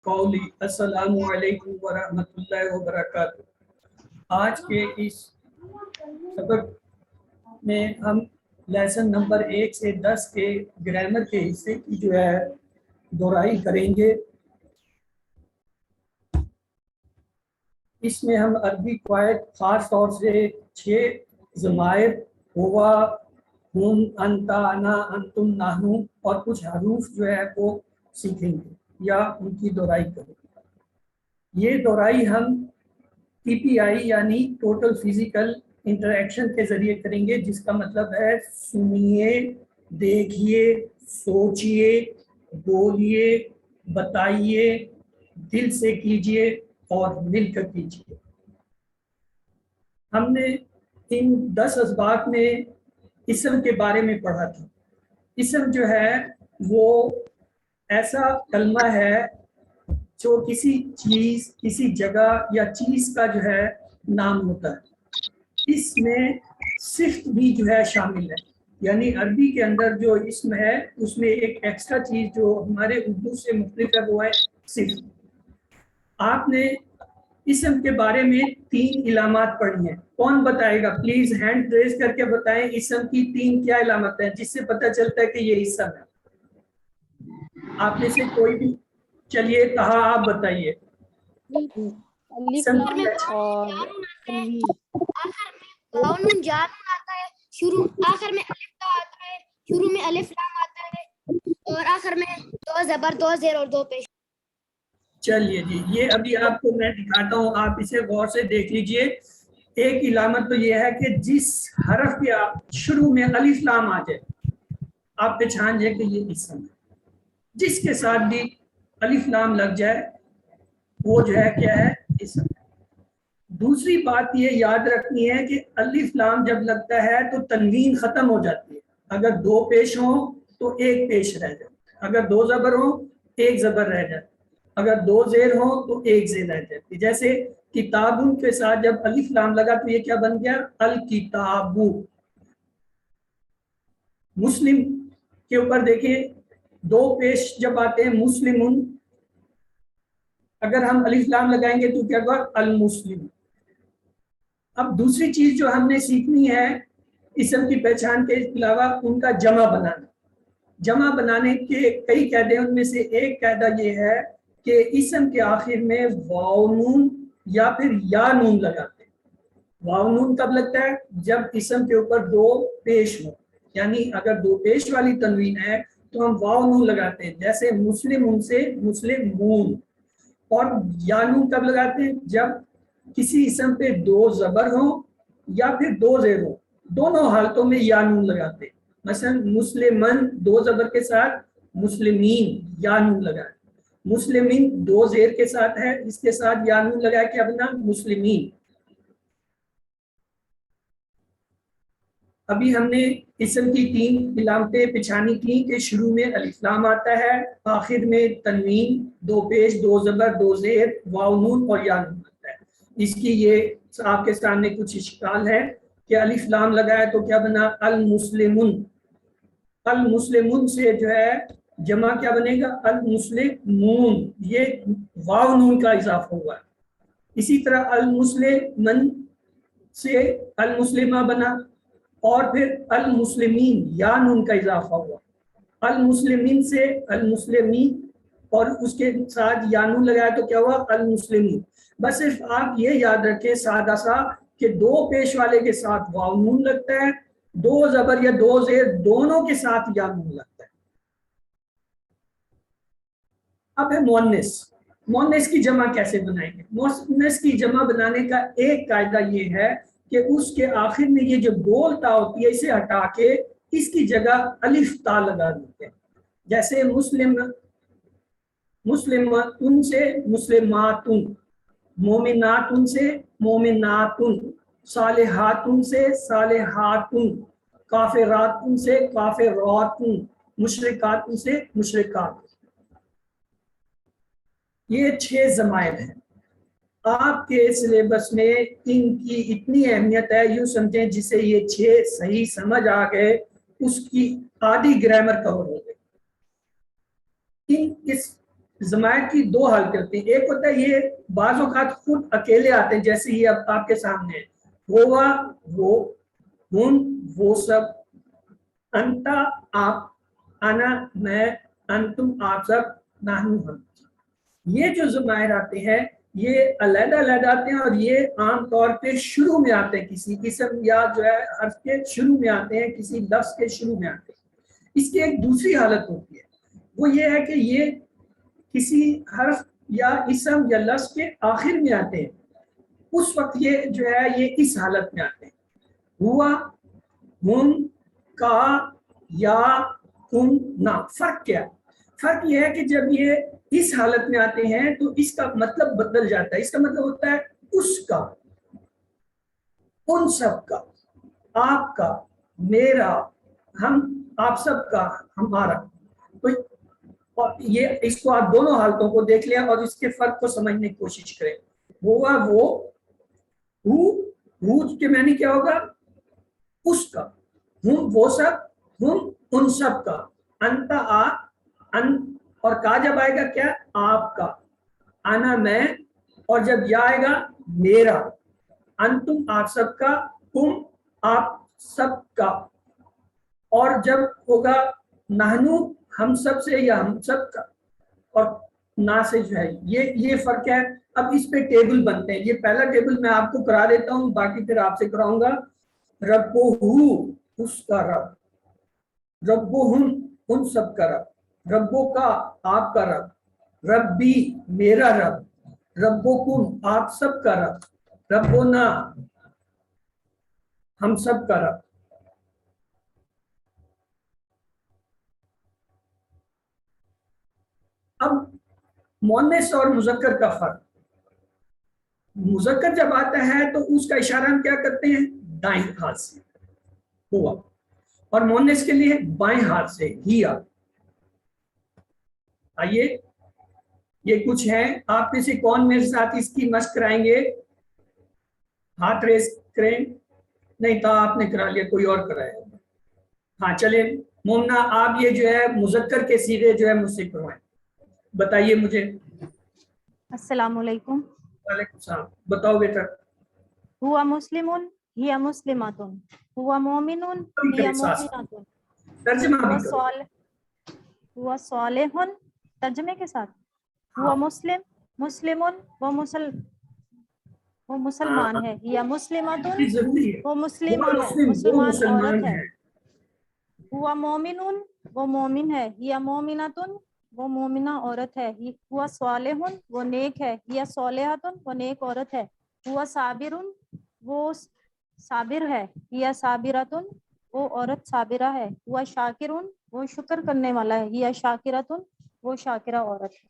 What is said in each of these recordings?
قولی السلام علیکم ورحمۃ اللہ وبرکاتہ۔ آج کے اس سبق میں ہم لیسن نمبر 1 سے 10 کے گرامر کے حصے کی جو ہے دہرائی کریں گے۔ اس میں ہم عربی قواعد خاص طور سے 6 ضمائر ہوا، ہم، انتا، انا، انتم، نحنو اور کچھ حروف جو ہے وہ سیکھیں گے یا ان کی دہرائی کریں گے۔ یہ دہرائی ہم TPI یعنی ٹوٹل فزیکل انٹریکشن کے ذریعے کریں گے، جس کا مطلب ہے سنیے، دیکھیے، سوچئے، بولیے، بتائیے، دل سے کیجئے اور مل کر کیجئے۔ ہم نے ان 10 اسباق میں اسم کے بارے میں پڑھا تھا۔ اسم جو ہے وہ ایسا کلمہ ہے جو کسی چیز، کسی جگہ یا چیز کا جو ہے نام ہوتا ہے۔ اس میں صفت بھی جو ہے شامل ہے، یعنی عربی کے اندر جو اسم ہے اس میں ایک ایکسٹرا چیز جو ہمارے اردو سے مختلف ہے وہ ہے صفت۔ آپ نے اسم کے بارے میں 3 علامات پڑھی ہیں، کون بتائے گا؟ پلیز ہینڈ ریز کر کے بتائیں اسم کی 3 کیا علامت ہیں جس سے پتہ چلتا ہے کہ یہ اسم ہے۔ آپ میں سے کوئی بھی، چلیے کہا آپ بتائیے۔ اسم کی آخر میں الف تا آتا ہے، شروع میں الف لام آتا ہے اور آخر میں 2 زبر 2 زیر اور 2 پیش۔ چلیے جی، یہ ابھی آپ کو میں دکھاتا ہوں، آپ اسے غور سے دیکھ لیجئے۔ ایک علامت تو یہ ہے کہ جس حرف کے آپ شروع میں الف لام آ جائے آپ پہچان جائے کہ یہ اسم ہے۔ جس کے ساتھ بھی الف لام لگ جائے وہ جو ہے کیا ہے؟ اسم ہے۔ دوسری بات یہ یاد رکھنی ہے کہ الف لام جب لگتا ہے تو تنوین ختم ہو جاتی ہے۔ اگر 2 پیش ہوں تو 1 پیش رہ جائے، اگر 2 زبر ہوں 1 زبر رہ جائے، اگر 2 زیر ہوں تو 1 زیر رہ جاتی۔ جیسے کتابوں کے ساتھ جب الف لام لگا تو یہ کیا بن گیا؟ الکتاب۔ مسلم کے اوپر دیکھیں 2 پیش جب آتے ہیں مسلمون، اگر ہم الف لام لگائیں گے تو کیا ہوگا؟ المسلم۔ اب دوسری چیز جو ہم نے سیکھنی ہے اسم کی پہچان کے علاوہ ان کا جمع بنانا۔ جمع بنانے کے کئی قاعدے، ان میں سے ایک قاعدہ یہ ہے کہ اسم کے آخر میں واو نون یا پھر یا نون لگاتے ہیں۔ واو نون کب لگتا ہے؟ جب اسم کے اوپر 2 پیش ہوں، یعنی اگر 2 پیش والی تنوین ہے تو ہم واو نون لگاتے ہیں، جیسے مسلم ان سے مسلمون۔ اور یا نون کب لگاتے ہیں؟ جب کسی اسم پہ 2 زبر ہوں یا پھر 2 زیر ہوں، دونوں حالتوں میں یا نون لگاتے ہیں۔ مثلا مسلمن 2 زبر کے ساتھ، مسلمین یا نون لگائے۔ مسلمین 2 زیر کے ساتھ ہے، اس کے ساتھ یا نون لگائے کہ اب نا مسلمین۔ ابھی ہم نے اسم کی 3 علامتیں پہچانی تھیں کہ شروع میں الف لام آتا ہے، آخر میں تنوین، 2 پیش، 2 زبر، 2 زیر، واو نون اور یا نون آتا ہے۔ اس کی یہ آپ کے سامنے کچھ اشکال ہے کہ الف لام لگایا تو کیا بنا؟ المسلمون۔ المسلمون سے جو ہے جمع کیا بنے گا؟ المسلمون، یہ واو نون کا اضافہ ہوا ہے۔ اسی طرح المسلمن سے المسلمہ بنا، اور پھر المسلمین یا نون کا اضافہ ہوا۔ المسلمین سے المسلمین اور اس کے ساتھ یا نون لگایا تو کیا ہوا؟ المسلمین۔ بس صرف آپ یہ یاد رکھیں سادہ سا کہ 2 پیش والے کے ساتھ واو نون لگتا ہے، 2 زبر یا 2 زیر دونوں کے ساتھ یا نون لگتا ہے۔ اب ہے مؤنث۔ مؤنث کی جمع کیسے بنائیں گے؟ مؤنث کی جمع بنانے کا ایک قاعدہ یہ ہے کہ اس کے آخر میں یہ جو گول تا ہوتی ہے اسے ہٹا کے اس کی جگہ الف تا لگا دیتے ہیں۔ جیسے مسلم، مسلماتن سے مسلماتن، مومناتن سے مومناتن، صالحاتن سے صالحاتن، کافراتن سے کافراتن، مشرکاتن سے مشرکات۔ یہ 6 ضمائر ہیں۔ آپ کے سلیبس میں ان کی اتنی اہمیت ہے، یوں سمجھیں جسے یہ 6 صحیح سمجھ آ گئے اس کی آدھی گرامر کور ہو گئی۔ اس ضمائر کی دو حالتیں ہوتی ہیں. ایک ہوتا ہے یہ بعض اوقات خود اکیلے آتے ہیں, جیسے یہ اب آپ کے سامنے ہے, ہوا وہ, ہن وہ سب, انتا آپ, انا میں, انتم آپ سب, نحن ہم. یہ جو ضمائر آتے ہیں یہ علیحدہ علیحدہ آتے ہیں, اور یہ عام طور پہ شروع میں آتے ہیں, کسی قسم یا جو ہے حرف کے شروع میں آتے ہیں, کسی لفظ کے شروع میں آتے ہیں. اس کی ایک دوسری حالت ہوتی ہے, وہ یہ ہے کہ یہ کسی حرف یا اسم یا لفظ کے آخر میں آتے ہیں. اس وقت یہ جو ہے یہ اس حالت میں آتے ہیں, ہوا, ہن, کا, یا, کن, نا. فرق کیا ہے؟ فرق یہ ہے کہ جب یہ اس حالت میں آتے ہیں تو اس کا مطلب بدل جاتا ہے. اس کا مطلب ہوتا ہے اس کا, ان سب کا, آپ کا, میرا, ہم آپ سب کا, ہمارا. تو اور یہ اس کو آپ دونوں حالتوں کو دیکھ لیں اور اس کے فرق کو سمجھنے کی کوشش کریں. ہوا وہ, ہو کے معنی کیا ہوگا؟ اس کا. ہم وہ سب, ہم ان سب کا. انتا آپ, ان اور کا جب آئے گا کیا؟ آپ کا. انا میں, اور جب یا آئے گا میرا. انتم آپ سب کا, تم آپ سب کا. اور جب ہوگا نحنو ہم سب سے یا ہم سب کا, اور نا سے جو ہے یہ فرق ہے. اب اس پہ ٹیبل بنتے ہیں. یہ پہلا ٹیبل میں آپ کو کرا دیتا ہوں, باقی پھر آپ سے کراؤں گا. ربو اس کا رب, ربو ان سب کا رب, ربو کا آپ کا رب, ربی میرا رب, ربکم آپ سب کا رب, ربنا ہم سب کا رب. اب مؤنث اور مذکر کا فرق. مذکر جب آتا ہے تو اس کا اشارہ ہم کیا کرتے ہیں؟ دائیں ہاتھ سے, ہوا. اور مؤنث کے لیے بائیں ہاتھ سے, ہیا. آئیے یہ کچھ ہے, آپ میں سے کون میرے ساتھ اس کی مشق کرائیں گے؟ ہاتھ ریز کریں. نہیں تو آپ نے کرا لیا, کوئی اور کرایا. ہاں چلیں مومنا, آپ یہ جو ہے مذکر کے صیغے جو ہے مجھ سے کروائیں. بتائیے مجھے. السلام علیکم. وعلیکم السلام. بتاؤ بیٹا. ہوا مسلمون, ہی مسلماتن, ہوا مومنون, ہی مومناتن, ترجمہ بھی ہوا کرو. صالح, ہوا صالحون ترجمے کے ساتھ, ہوا مسلم, مسلمون وہ مسلمان ہے, یا مسلماتن ضروری ہے. وہ مسلمہ ہے, وہ مسلمان عورت ہے. ہیں. ہوا مومنون وہ مومن ہے, یا مومناتن وہ مومنہ عورت ہے. ہوا صالحون وہ نیک ہے, یا صالحاتن وہ نیک عورت ہے. ہوا صابرون وہ صابر ہے, یا صابراتن وہ عورت صابرہ ہے. ہوا شاکرون وہ شکر کرنے والا ہے, یا شاکراتن وہ شاکرہ عورت ہے.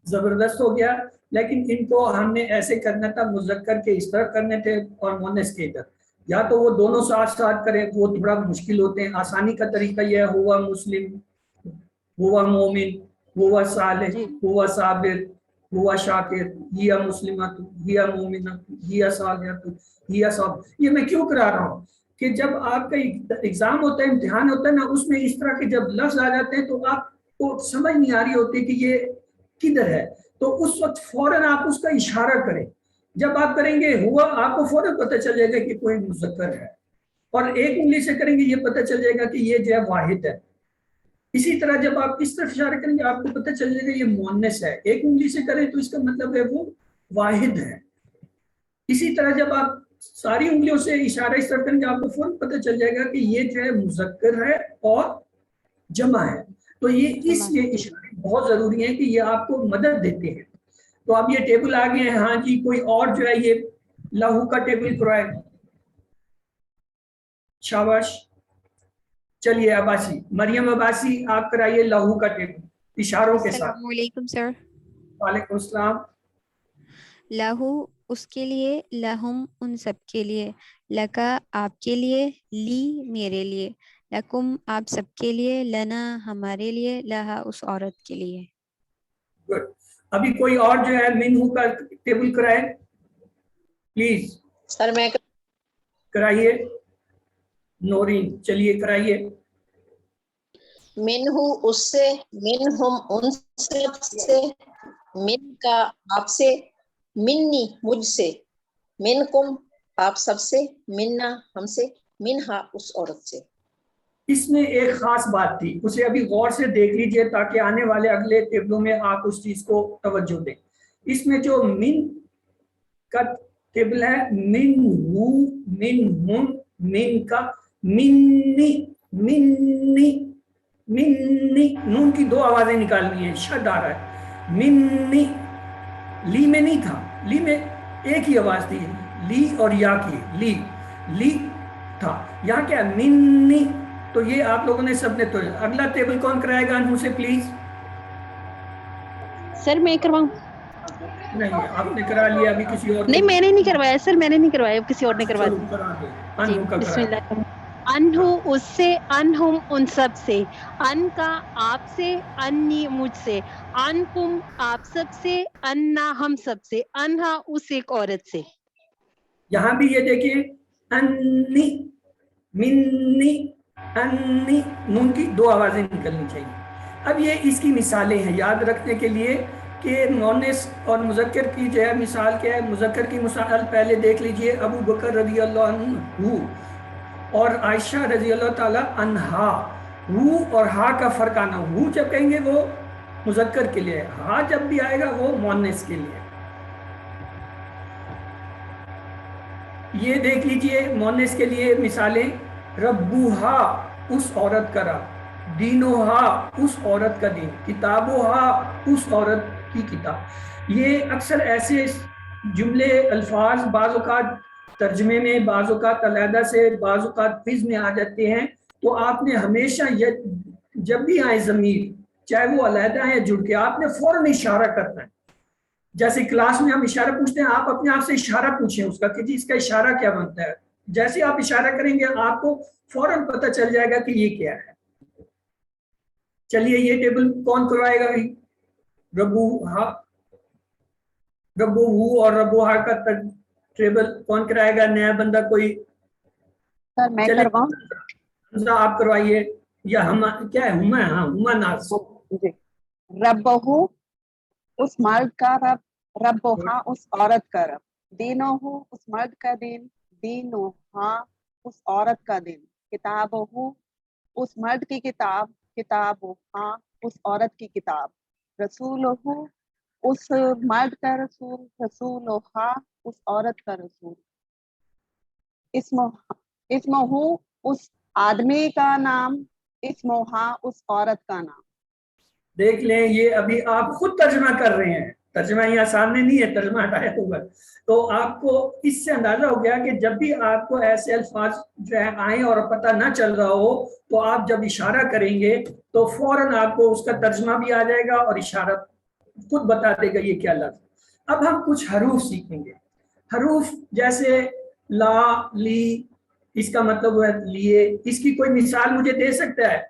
زبردست ہو گیا. لیکن ان کو ہم نے ایسے کرنا تھا, مذکر کے اس طرح کرنے تھے اور مؤنث کے ادھر. یا تو وہ دونوں ساتھ ساتھ کریں, وہ تھوڑا مشکل ہوتے ہیں. آسانی کا طریقہ یہ ہے, ہوا مسلم, ہوا مومن, ہوا صالح, ہوا صابر, ہوا شاکر, ہیا مسلمت, ہیا مومنت, ہیا صالحۃ, ہیا صابر. یہ میں کیوں کرا رہا ہوں کہ جب آپ کا ایگزام ہوتا ہے, امتحان ہوتا ہے نا, اس میں اس طرح کے جب لفظ آ جاتے ہیں تو آپ کو سمجھ نہیں آ رہی ہوتی کہ یہ کدھر ہے, تو اس وقت فوراً آپ اس کا اشارہ کریں. جب آپ کریں گے ہوا, آپ کو فوراً پتہ چل جائے گا کہ کوئی مذکر ہے, اور ایک انگلی سے کریں گے یہ پتہ چل جائے گا کہ یہ جو ہے واحد ہے. اسی طرح جب آپ اس طرف اشارہ کریں گے آپ کو پتہ چل جائے گا یہ مؤنث ہے. ایک انگلی سے کریں تو اس کا مطلب ہے وہ واحد ہے. اسی طرح جب آپ ساری انگلیوں سے اشارہ اس طرف کریں گے آپ کو فوراً پتہ چل جائے گا کہ یہ جو ہے مذکر ہے اور جمع ہے. تو یہ اس لیے اشارے بہت ضروری ہیں کہ یہ آپ کو مدد دیتے ہیں. تو اب یہ ٹیبل آ گئے ہیں. ہاں جی, کوئی اور جو ہے یہ لہو کا ٹیبل کرائے. شاباش. چلیے عباسی, مریم عباسی, آپ کرائیے لہو کا ٹیبل اشاروں کے ساتھ. السلام علیکم سر. وعلیکم السلام. لہو اس کے لیے, لہم ان سب کے لیے, لکا آپ کے لیے, لی میرے لیے, لکم آپ سب کے لیے, لنا ہمارے لیے, لہا اس عورت کے لیے. گڈ. ابھی کوئی اور جو ہے منہو کا ٹیبل کرائے پلیز. سر میں کرائیے. نورین چلیے کرائیے. منہ اس سے، منہم ان سب سے، من کا آپ سے، منی مجھ سے، منکم آپ سب سے، منا ہم سے، منہا اس عورت سے۔ اس میں ایک خاص بات تھی، اسے ابھی غور سے دیکھ لیجئے تاکہ آنے والے اگلے ٹیبلوں میں آپ اس چیز کو توجہ دیں۔ اس میں جو من کا ٹیبل ہے، من ہو، من ہم، من کا، منی، منی، منی، نون کی دو آوازیں نکالنی ہیں، شد آ رہا ہے، منی، لی میں نہیں تھا، لی میں ایک ہی آواز تھی، لی اور یا کی، لی، لی تھا، یہاں کیا ہے منی، تو یہ آپ لوگوں نے سب نے تو اگلا ٹیبل کون کرائے گا انہوں سے پلیز؟ سر میں کرواؤں؟ نہیں آپ نے کرا لیا، ابھی کسی اور نہیں کو میں نے نہیں کروایا سر، میں نے نہیں کروایا، کسی اور نے کروا چلو دیا۔ کرا دو، جی انہوں کا بسم کرا اللہ دو۔ انہو اس سے، انہم ان سب سے، ان کا آپ سے، انی مجھ سے، انکم آپ سب سے، انا ہم سب سے، انہا اس ایک عورت سے۔ یہاں بھی یہ دیکھیے، انی، منی، انی، نون کی دو آوازیں نکلنی چاہیے۔ اب یہ اس کی مثالیں ہیں یاد رکھنے کے لیے کہ مؤنث اور مذکر کی جو ہے مثال کیا ہے۔ مذکر کی مثال پہلے دیکھ لیجئے، ابو بکر رضی اللہ عنہ اور عائشہ رضی اللہ تعالی عنہا، وہ اور ہا کا فرق آنا، وہ جب کہیں گے وہ مذکر کے لیے، ہا جب بھی آئے گا وہ مؤنث کے لیے۔ یہ دیکھ لیجئے مؤنث کے لیے مثالیں، ربوہا اس عورت کا رب، دینوہا اس عورت کا دین، کتابوہا اس عورت کی کتاب۔ یہ اکثر ایسے جملے الفاظ بعض اوقات ترجمے میں، بعض اوقات علیحدہ سے، بعض اوقات فز میں آ جاتے ہیں، تو آپ نے ہمیشہ جب بھی آئے ضمیر، چاہے وہ علیحدہ ہے جڑ کے، آپ نے فوراً اشارہ کرنا ہے۔ جیسے کلاس میں ہم اشارہ پوچھتے ہیں، آپ اپنے آپ سے اشارہ پوچھیں اس کا کہ جی اس کا اشارہ کیا بنتا ہے۔ جیسے آپ اشارہ کریں گے آپ کو فوراً پتہ چل جائے گا کہ یہ کیا ہے۔ چلیے یہ ٹیبل کون کروائے گا؟ ربوہا، ربوہو اور ربوہا کا ٹیبل کون کرائے گا؟ نیا بندہ کوئی؟ سر میں چلے کرواؤں؟ حمزہ آپ کروائیے، یا ہم کیا ہے، ہما، ہاں ہما ناز۔ جی، ربہو اس مرد کا رب، ربہا اس عورت کا رب، دینوہو اس مرد کا دین، دینوہا اس عورت کا دین، کتابہو اس مرد کی کتاب، کتابہا اس عورت کی کتاب، رسولہو اس مرد کا رسول، رسولہا اس عورت کا رسول، اسمہو اس آدمی کا نام، اسمہا اس عورت کا نام۔ دیکھ لیں یہ ابھی آپ خود ترجمہ کر رہے ہیں، ترجمہ یہاں سامنے نہیں ہے، ترجمہ ہٹایا ہوگا، تو آپ کو اس سے اندازہ ہو گیا کہ جب بھی آپ کو ایسے الفاظ جو ہے آئیں اور پتہ نہ چل رہا ہو، تو آپ جب اشارہ کریں گے تو فوراً آپ کو اس کا ترجمہ بھی آ جائے گا اور اشارہ خود بتا دے گا یہ کیا لفظ۔ اب ہم کچھ حروف سیکھیں گے۔ حروف جیسے لا، لی، اس کا مطلب ہے لیے، اس کی کوئی مثال مجھے دے سکتا ہے؟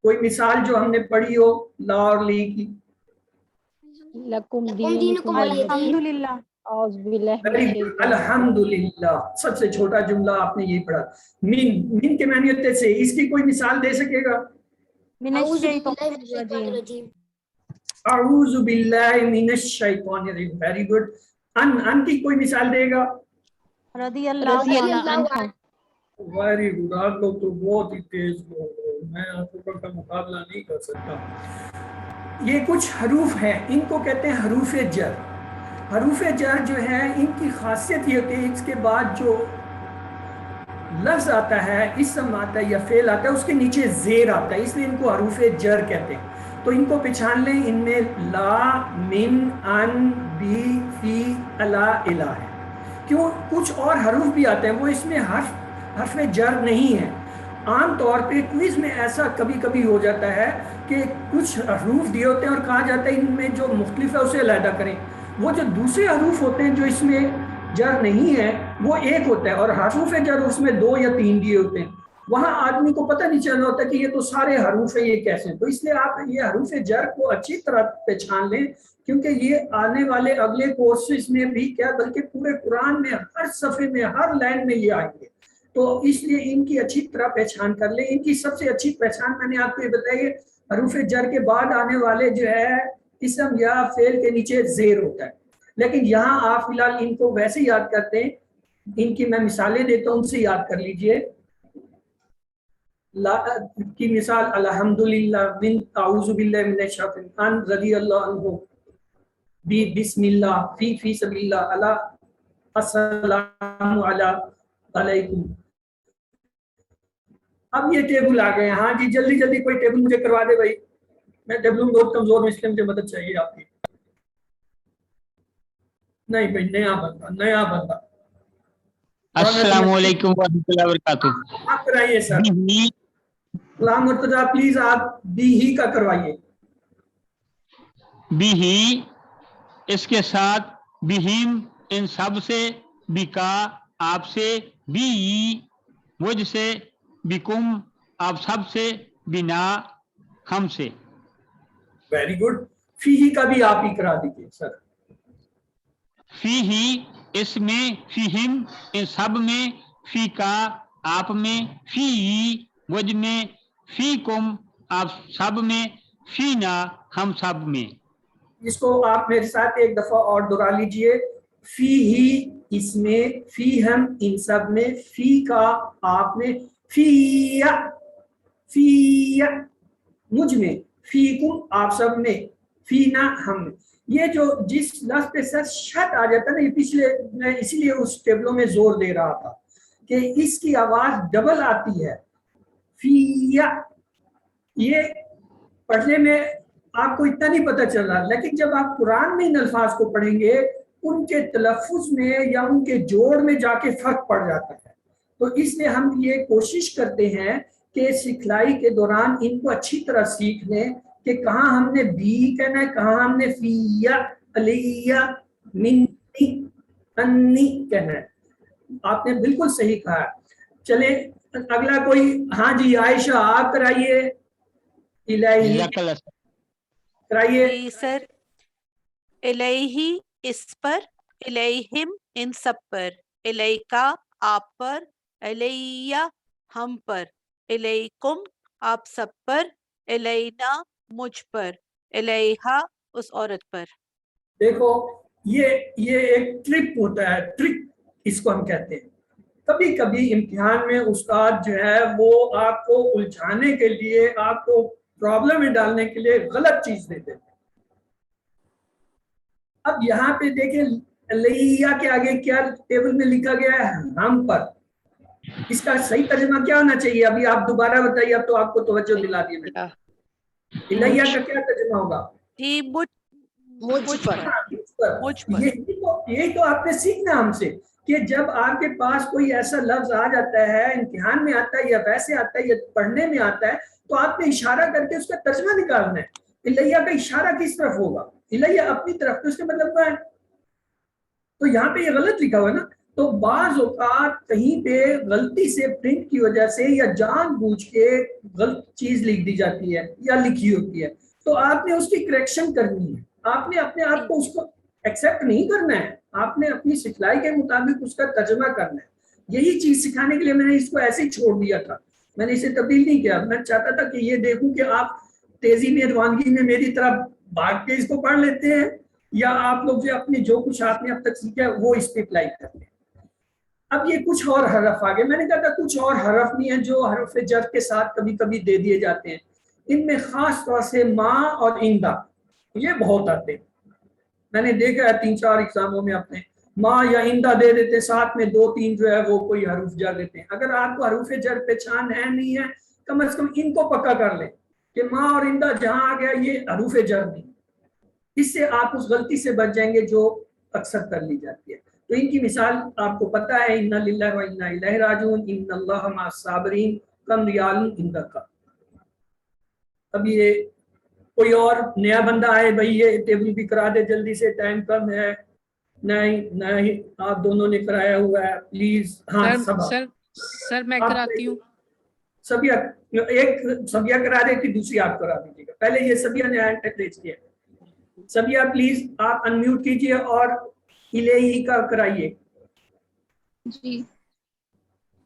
کوئی مثال جو ہم نے پڑھی ہو لا اور لی کی؟ لکم دینکم ولی دین۔ الحمدللہ، اعوذ باللہ من الشیطان الحمدللہ، سب سے چھوٹا جملہ آپ نے یہی پڑھا۔ من کے معنی ہوتے سے، اس کی کوئی مثال دے سکے گا؟ من اعوذ الشیطان باللہ من الشیطان الرجیم، الرجیم۔ اعوذ باللہ من الشیطان الرجیم، ویری گڈ۔ ان کی کوئی مثال دے گا؟ رضی اللہ رضی تعالیٰ اللہ عنہ۔ عنہ۔ ویری گڈ، آپ لوگ تو بہت ہی تیز ہو، میں آپ لوگوں کا مقابلہ نہیں کر سکتا۔ یہ کچھ حروف ہیں، ان کو کہتے ہیں حروف جر۔ حروف جر جو ہے ان کی خاصیت یہ ہوتی ہے، اس کے بعد جو لفظ آتا ہے، اسم آتا ہے یا فعل آتا ہے، اس کے نیچے زیر آتا ہے، اس لیے ان کو حروف جر کہتے ہیں۔ تو ان کو پہچان لیں، ان میں لا، من، ان، بی، فی، الا، الہ ہے۔ کیوں؟ کچھ اور حروف بھی آتے ہیں، وہ اس میں حرف جر نہیں ہے۔ عام طور پہ کوئز میں ایسا کبھی کبھی ہو جاتا ہے کہ کچھ حروف دیے ہوتے ہیں اور کہا جاتا ہے ان میں جو مختلف ہے اسے علیحدہ کریں۔ وہ جو دوسرے حروف ہوتے ہیں جو اس میں جر نہیں ہے وہ ایک ہوتا ہے، اور حروف جر اس میں 2 یا 3 دیے ہوتے ہیں۔ وہاں آدمی کو پتہ نہیں چل رہا ہوتا کہ یہ تو سارے حروف ہیں، یہ کیسے ہیں۔ تو اس لیے آپ یہ حروف جر کو اچھی طرح پہچان لیں، کیونکہ یہ آنے والے اگلے کورسز میں بھی کیا بلکہ پورے قرآن میں ہر صفحے میں ہر لائن میں یہ آئیں گے۔ تو اس لیے ان کی اچھی طرح پہچان کر لیں. ان کی سب سے اچھی پہچان میں نے آپ کو یہ بتائی ہے، حروف جر کے بعد آنے والے جو ہے اسم یا فعل کے نیچے زیر ہوتا ہے، لیکن یہاں آپ فی الحال ان کو ویسے یاد کرتے ہیں. ان کی میں مثالیں دیتا ہوں، ان سے یاد کر لیجئے. کی مثال الحمدللہ، من اعوذ باللہ من الشیطان، ان رضی اللہ عنہ، بی بسم اللہ، فی سبیل اللہ، اللہ السلام علیکم. اب یہ ٹیبل آ گئے. ہاں جی جلدی جلدی کوئی ٹیبل مجھے کروا دے بھائی، میں ٹیبل میں بہت کمزور ہوں، اس لیے مجھے مدد چاہیے آپ کی. نہیں بھائی، نیا بندہ. السلام علیکم ورحمۃ اللہ وبرکاتہ. آپ کرائیے سر. غلام مرتضیٰ پلیز آپ بی ہی کا کروائیے. بھی ہی، اس کے ساتھ بہم ان سب سے، بکا آپ سے، بھی مجھ سے، بکم آپ سب سے، بنا ہم سے. Very good. فی ہی کا بھی آپ ہی کرا دیجیے سر. فی ہی اس میں، فیہم ان سب میں، فی کا آپ میں، فی مجھ میں، فی کم آپ سب میں، فی نا ہم سب میں. اس کو آپ میرے ساتھ ایک دفعہ اور دہرا لیجئے. فی ہی اس میں، فی ہم ان سب میں، فی کا آپ میں، فی مجھ میں، فی کم آپ سب میں، فی نا ہم میں. یہ جو جس لفظ پہ سر شد آ جاتا ہے نا، یہ پچھلے میں اسی لیے اس ٹیبلوں میں زور دے رہا تھا کہ اس کی آواز ڈبل آتی ہے. فی یہ پڑھنے میں آپ کو اتنا نہیں پتہ چل رہا، لیکن جب آپ قرآن میں ان الفاظ کو پڑھیں گے ان کے تلفظ میں یا ان کے جوڑ میں جا کے فرق پڑ جاتا ہے. تو اس لیے ہم یہ کوشش کرتے ہیں کہ سکھلائی کے دوران ان کو اچھی طرح سیکھ لیں کہ کہاں ہم نے بی کہنا ہے، کہاں ہم نے فیا، علیہ، منی، انی کہنا ہے. آپ نے بالکل صحیح کہا. چلیں اگلا کوئی. ہاں جی عائشہ آپ کرائیے. الہی کرائیے. جی سر. الیہ اس پر، الیہم ان سب پر، الیکا آپ پر، الیہ ہم پر، الیکم آپ سب پر، الینا مجھ پر، الیہا اس عورت پر. دیکھو یہ ایک ٹرک ہوتا ہے، ٹرک اس کو ہم کہتے ہیں. کبھی کبھی امتحان میں استاد جو ہے وہ آپ کو الجھانے کے لیے، آپ کو پرابلم میں ڈالنے کے لیے غلط چیز دیتے ہیں. اب یہاں پہ دیکھیں علیہ کے آگے کیا ٹیبل میں لکھا گیا ہے؟ ہم پر. اس کا صحیح ترجمہ کیا ہونا چاہیے؟ ابھی آپ دوبارہ بتائیے، اب تو آپ کو توجہ دلا دی میں. علیہ کا کیا ترجمہ ہوگا؟ جی مجھ پر. یہی تو آپ نے سیکھنا ہم سے کہ جب آپ کے پاس کوئی ایسا لفظ آ جاتا ہے، امتحان میں آتا ہے یا ویسے آتا ہے یا پڑھنے میں آتا ہے، تو آپ نے اشارہ کر کے اس کا ترجمہ نکالنا ہے. الیہ کا اشارہ کس طرف ہوگا؟ الیہ اپنی طرف، تو اس کا مطلب کیا ہے؟ تو یہاں پہ یہ غلط لکھا ہوا ہے نا. تو بعض اوقات کہیں پہ غلطی سے پرنٹ کی وجہ سے یا جان بوجھ کے غلط چیز لکھ دی جاتی ہے یا لکھی ہوتی ہے، تو آپ نے اس کی کریکشن کرنی ہے. آپ نے اپنے آپ کو اس کو ایکسپٹ نہیں کرنا ہے، آپ نے اپنی سکھلائی کے مطابق اس کا ترجمہ کرنا ہے. یہی چیز سکھانے کے لیے میں نے اس کو ایسے ہی چھوڑ دیا تھا، میں نے اسے تبدیل نہیں کیا. میں چاہتا تھا کہ یہ دیکھوں کہ آپ تیزی میں، روانگی میں میری طرح بھاگ کے اس کو پڑھ لیتے ہیں یا آپ لوگ جو اپنی جو کچھ آپ نے اب تک سیکھا وہ اس پہ اپلائی کرتے ہیں. اب یہ کچھ اور حرف آگے، میں نے کہا تھا کچھ اور حرف نہیں ہیں جو حرف جر کے ساتھ کبھی کبھی دے دیے جاتے ہیں. ان میں خاص طور سے ماں اور ایندہ یہ بہت آتے ہیں. میں نے دیکھا ہے 3-4 ایگزاموں میں اپنے ماں یا ایندہ دے دیتے، ساتھ میں 2-3 جو ہے وہ کوئی حروف جر دیتے ہیں. اگر آپ کو حروف جر پہچان ہے نہیں ہے، کم از کم ان کو پکا کر لیں کہ ماں اور ایندہ جہاں آ گیا یہ حروف جر نہیں. اس سے آپ اس غلطی سے بچ جائیں گے جو اکثر کر لی جاتی ہے. تو ان کی مثال آپ کو پتہ ہے، انا للہ و انا الیہ راجعون، ان اللہ مع الصابرین، کم ریال عندک. اب یہ کوئی اور نیا بندہ آئے، بھائی یہ ٹیبل بھی کرا دے جلدی سے، ٹائم کم ہے. نہیں آپ دونوں نے کرایا ہوا ہے پلیز. ہاں سر میں کراتی ہوں. سبیہ ایک سبیہ کرا دے کہ دوسری آپ کرا دیجیے گا. پہلے یہ سبیہ نے ہینڈ ریز کیا. سبیہ پلیز آپ انمیوٹ کیجئے اور الہی کا کرائیے. جی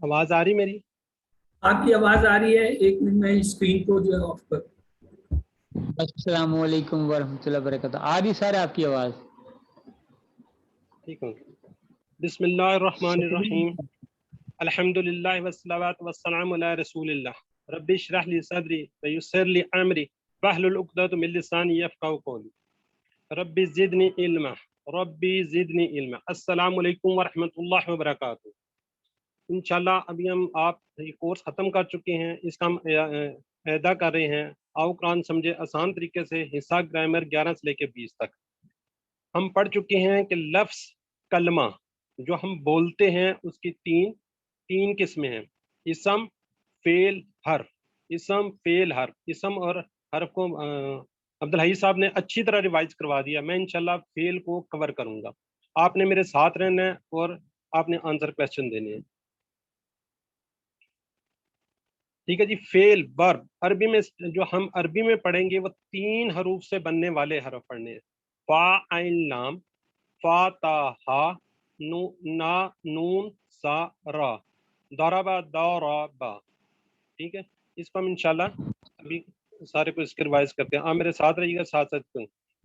آواز آ رہی میری؟ آپ کی آواز آ رہی ہے, ایک منٹ میں اسکرین کو جو ہے آف کر. السلام علیکم ورحمۃ اللہ وبرکاتہ. آ رہی سر آپ کی آواز؟ ٹھیک ہو. بسم اللہ الرحمن الرحیم. الحمدللہ والصلاۃ والسلام علی رسول اللہ. رب اشرح لی صدری ویسر لی امری واحلل عقدۃ من لسانی یفقهوا قولی. رب زدنی علما ربی زدنی علما. السلام علیکم ورحمۃ اللہ وبرکاتہ. انشاءاللہ ابھی ہم آپ یہ کورس ختم کر چکے ہیں, اس کا ہم اعادہ کر رہے ہیں. آؤ قرآن سمجھے آسان طریقے سے, حصہ گرامر 11 سے لے کے 20 تک. ہم پڑھ چکے ہیں کہ لفظ کلمہ جو ہم بولتے ہیں اس کی تین قسمیں ہیں. اسم, فعل, حرف. اسم, فعل, حرف. اسم اور حرف کو عبدالحی صاحب نے اچھی طرح ریوائز کروا دیا. میں انشاءاللہ فعل کو کور کروں گا. آپ نے میرے ساتھ رہنا ہے اور آپ نے آنسر کویسچن دینے ہیں. ٹھیک ہے جی. فعل, ورب, عربی میں جو ہم عربی میں پڑھیں گے وہ 3 حروف سے بننے والے حرف پڑھنے ہیں. فا عین لام, فا تا ہا, نا نون سا را, ضربا ضربا. ٹھیک ہے, اس کو ہم انشاءاللہ ابھی سارے کو اس کے ریوائز کرتے ہیں. آپ میرے ساتھ رہیے گا ساتھ ساتھ.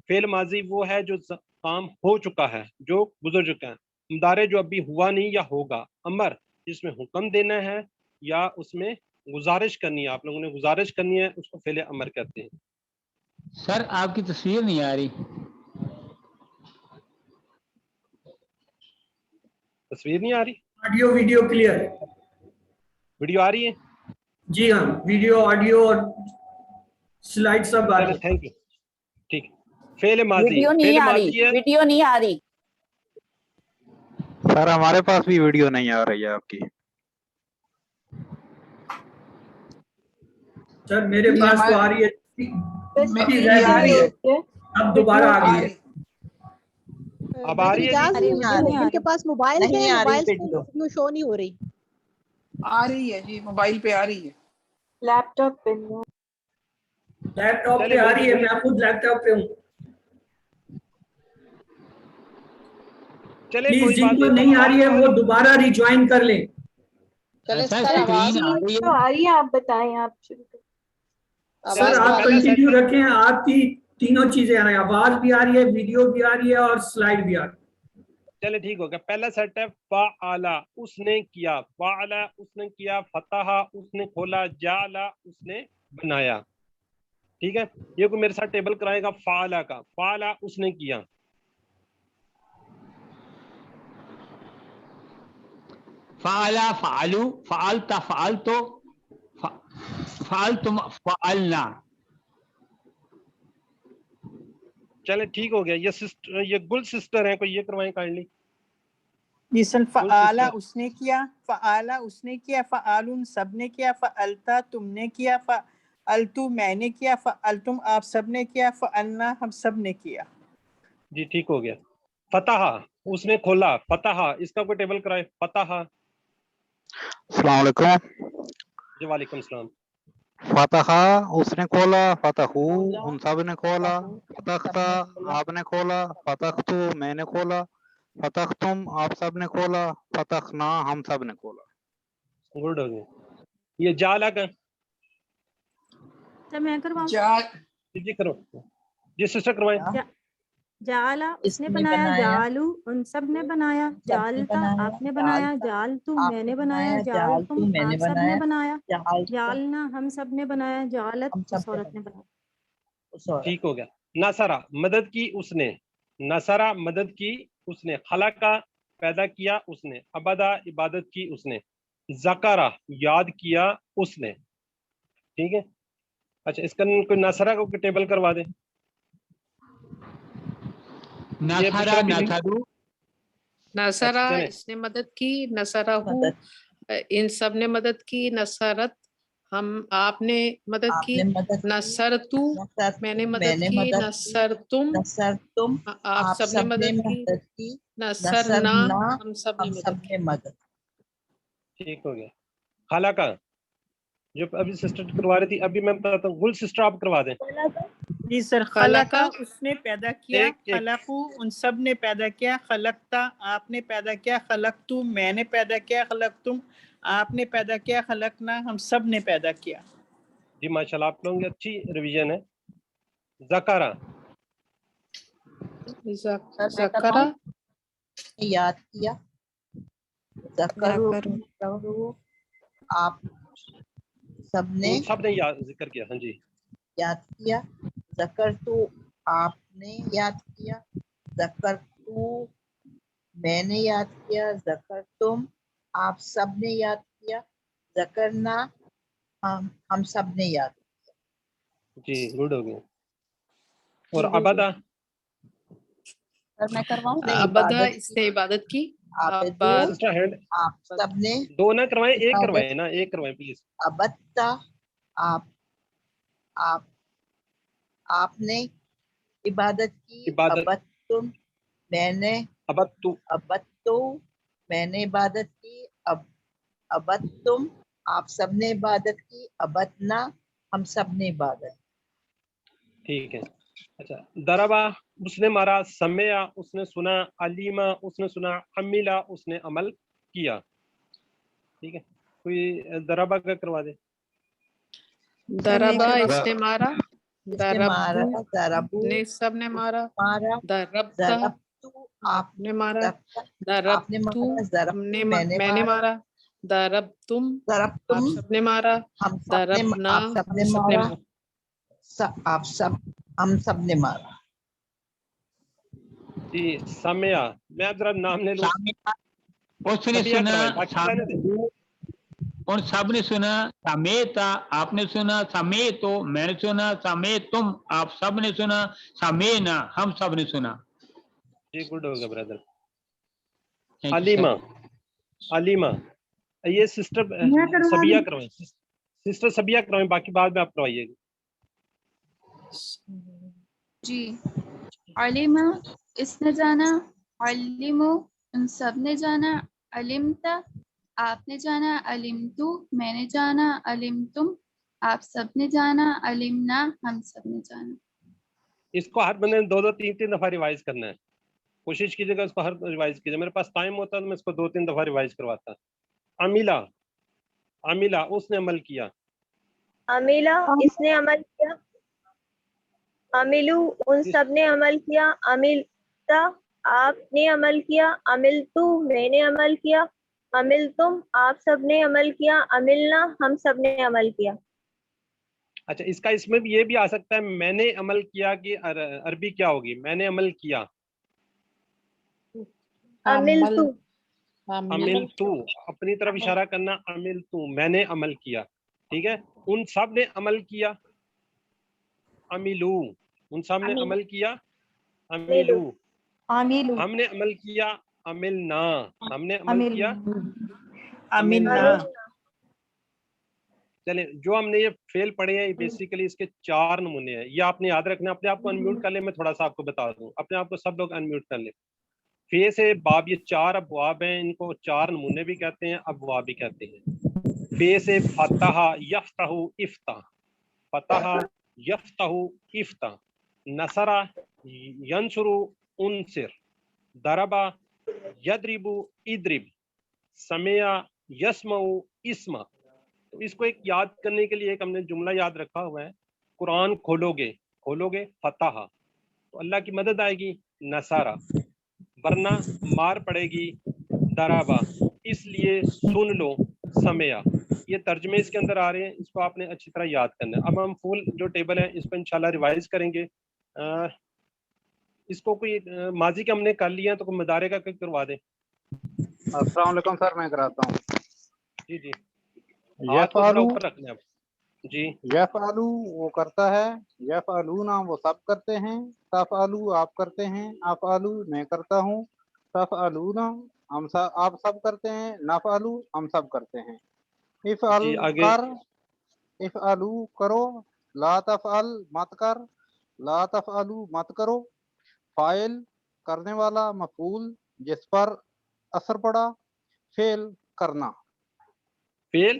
فعل ماضی وہ ہے جو کام ہو چکا ہے, جو گزر چکا ہے. مضارع جو ابھی ہوا نہیں یا ہوگا. امر جس میں حکم دینا ہے یا اس میں گزارش کرنی ہے, آپ لوگوں نے گزارش کرنی ہے, اس کو فعل امر کہتے ہیں. سر آپ کی تصویر نہیں آ رہی. تصویر نہیں آ رہی؟ آڈیو ویڈیو کلیئر ہے. ویڈیو آ رہی ہے؟ جی ہاں, ویڈیو, آڈیو اور سلائڈ سب آ رہی چلے ہے. Thank you. ٹھیک. فعل ماضی, ویڈیو نہیں فعل آ رہی, ماضی ہے. ویڈیو نہیں آ رہی. سر ہمارے پاس بھی ویڈیو نہیں آ رہی ہے آپ کی. سر میرے پاس تو آ رہی ہے, اب دوبارہ آ گئی ہے. اب آ رہی ہے جی. ان کے پاس موبائل نہیں ہے, آ رہی موبائل ویڈیو. شو نہیں ہو رہی. آ رہی ہے جی, موبائل پہ آ رہی ہے. لیپ ٹاپ پہ لیپ ٹاپ پہ آ رہی ہے, میں خود لیپ ٹاپ پہ ہوں. پلیز جن کو نہیں آ رہی ہے وہ دوبارہ ریجوائن کر لیں. تو آ رہی ہے, آپ بتائیں. آپ شروع کریں. سر آپ کنٹینیو رکھیں, آپ کی تینوں چیزیں آ رہی ہیں, آواز بھی آ رہی ہے, ویڈیو بھی آ رہی ہے اور سلائڈ بھی آ رہی ہے. چلے ٹھیک ہو گیا. پہلا سیٹ ہے فعلا, اس نے کیا. فعلا اس نے کیا. فتح اس نے کھولا. جعلا اس نے بنایا. ٹھیک ہے, یہ کوئی میرے ساتھ ٹیبل کرائے گا فعلا کا. فعلا اس نے کیا. فعلا, فعلو, فعلتا, فعلتو, فعلتم, فعلنا. چلے ٹھیک ہو گیا. یہ گل سسٹر ہیں, کوئی یہ کروائیں کائنڈلی. جی سر. فعالا اس نے کیا, فعالا اس نے کیا, فعالن سب نے کیا, فعلتا تم نے کیا, فعلتو میں نے کیا, فعلتم آپ سب نے کیا, فعلنا ہم سب نے کیا. جی ٹھیک ہو گیا. فتح اس نے کھولا. فتح اس کا کوئی ٹیبل کرائے. فتح. السلام علیکم. جی وعلیکم السلام. فتح اس نے کھولا. فتحو ان سب نے کھولا. فتحتا آپ نے کھولا. فتحتو میں نے کھولا. فتحتم آپ سب نے کھولا. فتحنا ہم سب نے کھولا. گڈ ہو گیا. یہ جعلا کا میں کرواؤں. جی کرو. جی سسٹر کروائیں. جعلا اس نے بنایا. جعلو ان سب نے بنایا. جعلتا آپ نے بنایا. جعلتو میں نے بنایا. جعلتم آپ سب نے بنایا. جعلنا ہم سب نے بنایا. جعلت اس عورت نے بنایا. ٹھیک ہو گیا. نصرہ مدد کی اس نے. نصرہ مدد کی اس نے. خلقہ پیدا کیا اس نے. عبدہ عبادت کی اس نے. ذکرہ یاد کیا اس نے. ٹھیک ہے. اچھا اس کا کوئی نصرہ کو ٹیبل کروا دیں. نصرہ اس نے مدد کی. نصرہ ان سب نے مدد کی. نصرت ہم آپ نے مدد کی. نصرتو میں نے مدد کی. نصرتم آپ سب نے مدد کی. نصرنا ہم سب نے مدد کی. ٹھیک ہو گیا. خلقہ جو ابھی سسٹر کروا رہی تھی ابھی میں بتاتا ہوں. گل سسٹر آپ کروا دیں. جی سر. خلقہ اس نے پیدا کیا, خلقو ان سب نے پیدا کیا, خلقتا آپ نے پیدا کیا, خلقتو میں نے پیدا کیا, خلقتم آپ نے پیدا کیا, خلقنا ہم سب نے پیدا کیا. جی ماشاءاللہ آپ لوگوں کی اچھی ریویژن ہے. ذکرہ ذکرہ یاد کیا, ذکرو آپ سب نے یاد ذکر کیا. ہاں جی یاد کیا, ذکر تو آپ نے یاد کیا, ذکر تو میں نے یاد کیا, ذکر تم آپ سب نے یاد کیا, ذکرنا ہم سب نے یاد کیا. جی گڈ ہو گیا. اور عبادہ سر میں کرواؤں. عبادہ اس نے عبادت کی. سسٹر ہینڈ آپ سب نے دو نہ کروائیں, ایک کروائیں نا, ایک کروائیں پلیز. ابتا آپ نے عبادت کی, ابت تم میں نے ابت تو میں نے عبادت کی, ابت تم آپ سب نے عبادت کی, ابتنا ہم سب نے عبادت. ٹھیک ہے. اچھا دربا اس نے مارا, سمیا اس نے سنا, علیما اس نے سنا, عمیلا اس نے عمل کیا. ٹھیک ہے, کوئی دربا کا کروا دے. دربا اس نے مارا, دربو نے سب نے مارا, دربتا آپ نے مارا, دربتو میں نے مارا, دربتم آپ سب نے مارا, دربنا آپ سب نے مارا, آپ سب ہم سب نے مارا. جی سمیا میں ذرا نام لے لوں. اس نے سنا, اور سب نے سنا. سمیتا آپ نے سنا, سمے تو میں نے سنا, سمے تم آپ سب نے سنا, سمینا ہم سب نے سنا. جی گڈ ہوگا برادر. علیما علیما یہ سسٹر سبیہ کروائیں, سسٹر سبیہ کروائیں, باقی بعد میں آپ کروائیے گا. جی علما اس نے جانا, علمو ان سب نے جانا, علمتا آپ نے جانا, علمتو میں نے جانا, علمتم آپ سب نے جانا, علمنا ہم سب نے جانا. اس کو ہر بندے نے دو تین دفعہ ریوائز کرنا ہے. کوشش کیجیے گا اس کو ہر ریوائز کیجیے. میرے پاس ٹائم ہوتا ہے تو میں اس کو 2-3 دفعہ ریوائز کرواتا. عمیلا عمیلا اس نے عمل کیا, عمیلا اس نے عمل کیا, عملو ان سب نے عمل کیا, عملتا آپ نے عمل کیا, عملتو میں نے عمل کیا, عملتم آپ سب نے عمل کیا, عملنا ہم سب نے عمل کیا. اچھا اس کا اس میں بھی یہ بھی آ سکتا ہے میں نے عمل کیا کی عربی کیا ہوگی؟ میں نے عمل کیا, عملتو عملتو اپنی طرف اشارہ کرنا, عملتو میں نے عمل کیا. ٹھیک ہے, ان سب نے عمل کیا, عملو ان سب نے عمل کیا, عملو ہم نے عمل کیا, عملنا ہم نے عمل کیا, عملنا. چلیں جو ہم نے یہ فیل پڑھے ہیں بیسیکلی اس کے 4 نمونے ہیں. یہ آپ نے یاد رکھنا. اپنے آپ کو انمیوٹ کر لیں, میں تھوڑا سا آپ کو بتا دوں. اپنے آپ کو سب لوگ انمیوٹ کر لیں. فے سے باب یہ 4 ابواب ہیں, ان کو 4 نمونے بھی کہتے ہیں, ابواب بھی کہتے ہیں. فے سے فتح یفتح افتح, فتح یفتح افتح, نصر ینصر انصر, ضرب یضرب اضرب, سمع یسمع اسمع. تو اس کو ایک یاد کرنے کے لیے ایک ہم نے جملہ یاد رکھا ہوا ہے, قرآن کھولو گے فتح, تو اللہ کی مدد آئے گی نصارہ, ورنہ مار پڑے گی درابا, اس لیے سن لو سمیا. یہ ترجمے اس کے اندر آ رہے ہیں, اس کو آپ نے اچھی طرح یاد کرنا ہے. اب ہم فل جو ٹیبل ہے اس کو انشاءاللہ ریوائز کریں گے. اس کو کوئی ماضی کے ہم نے کر لیا تو کوئی مدارے کا کروا دیں. السلام علیکم سر, میں کراتا ہوں. جی جی ہاتھ کو ذرا اوپر رکھنا ہے. جی یفعلو وہ کرتا ہے, یفعلونا وہ سب کرتے ہیں, تفعلو آپ کرتے ہیں, افعلو میں کرتا ہوں, تفعلونا ہم سب آپ سب کرتے ہیں, نفعلو ہم سب کرتے ہیں. افعل جی آگے کر, افعلو کرو, لا تفعل مت کر, لا تفعلو مت کرو. فاعل کرنے والا, مفعول جس پر اثر پڑا, فعل کرنا. فعل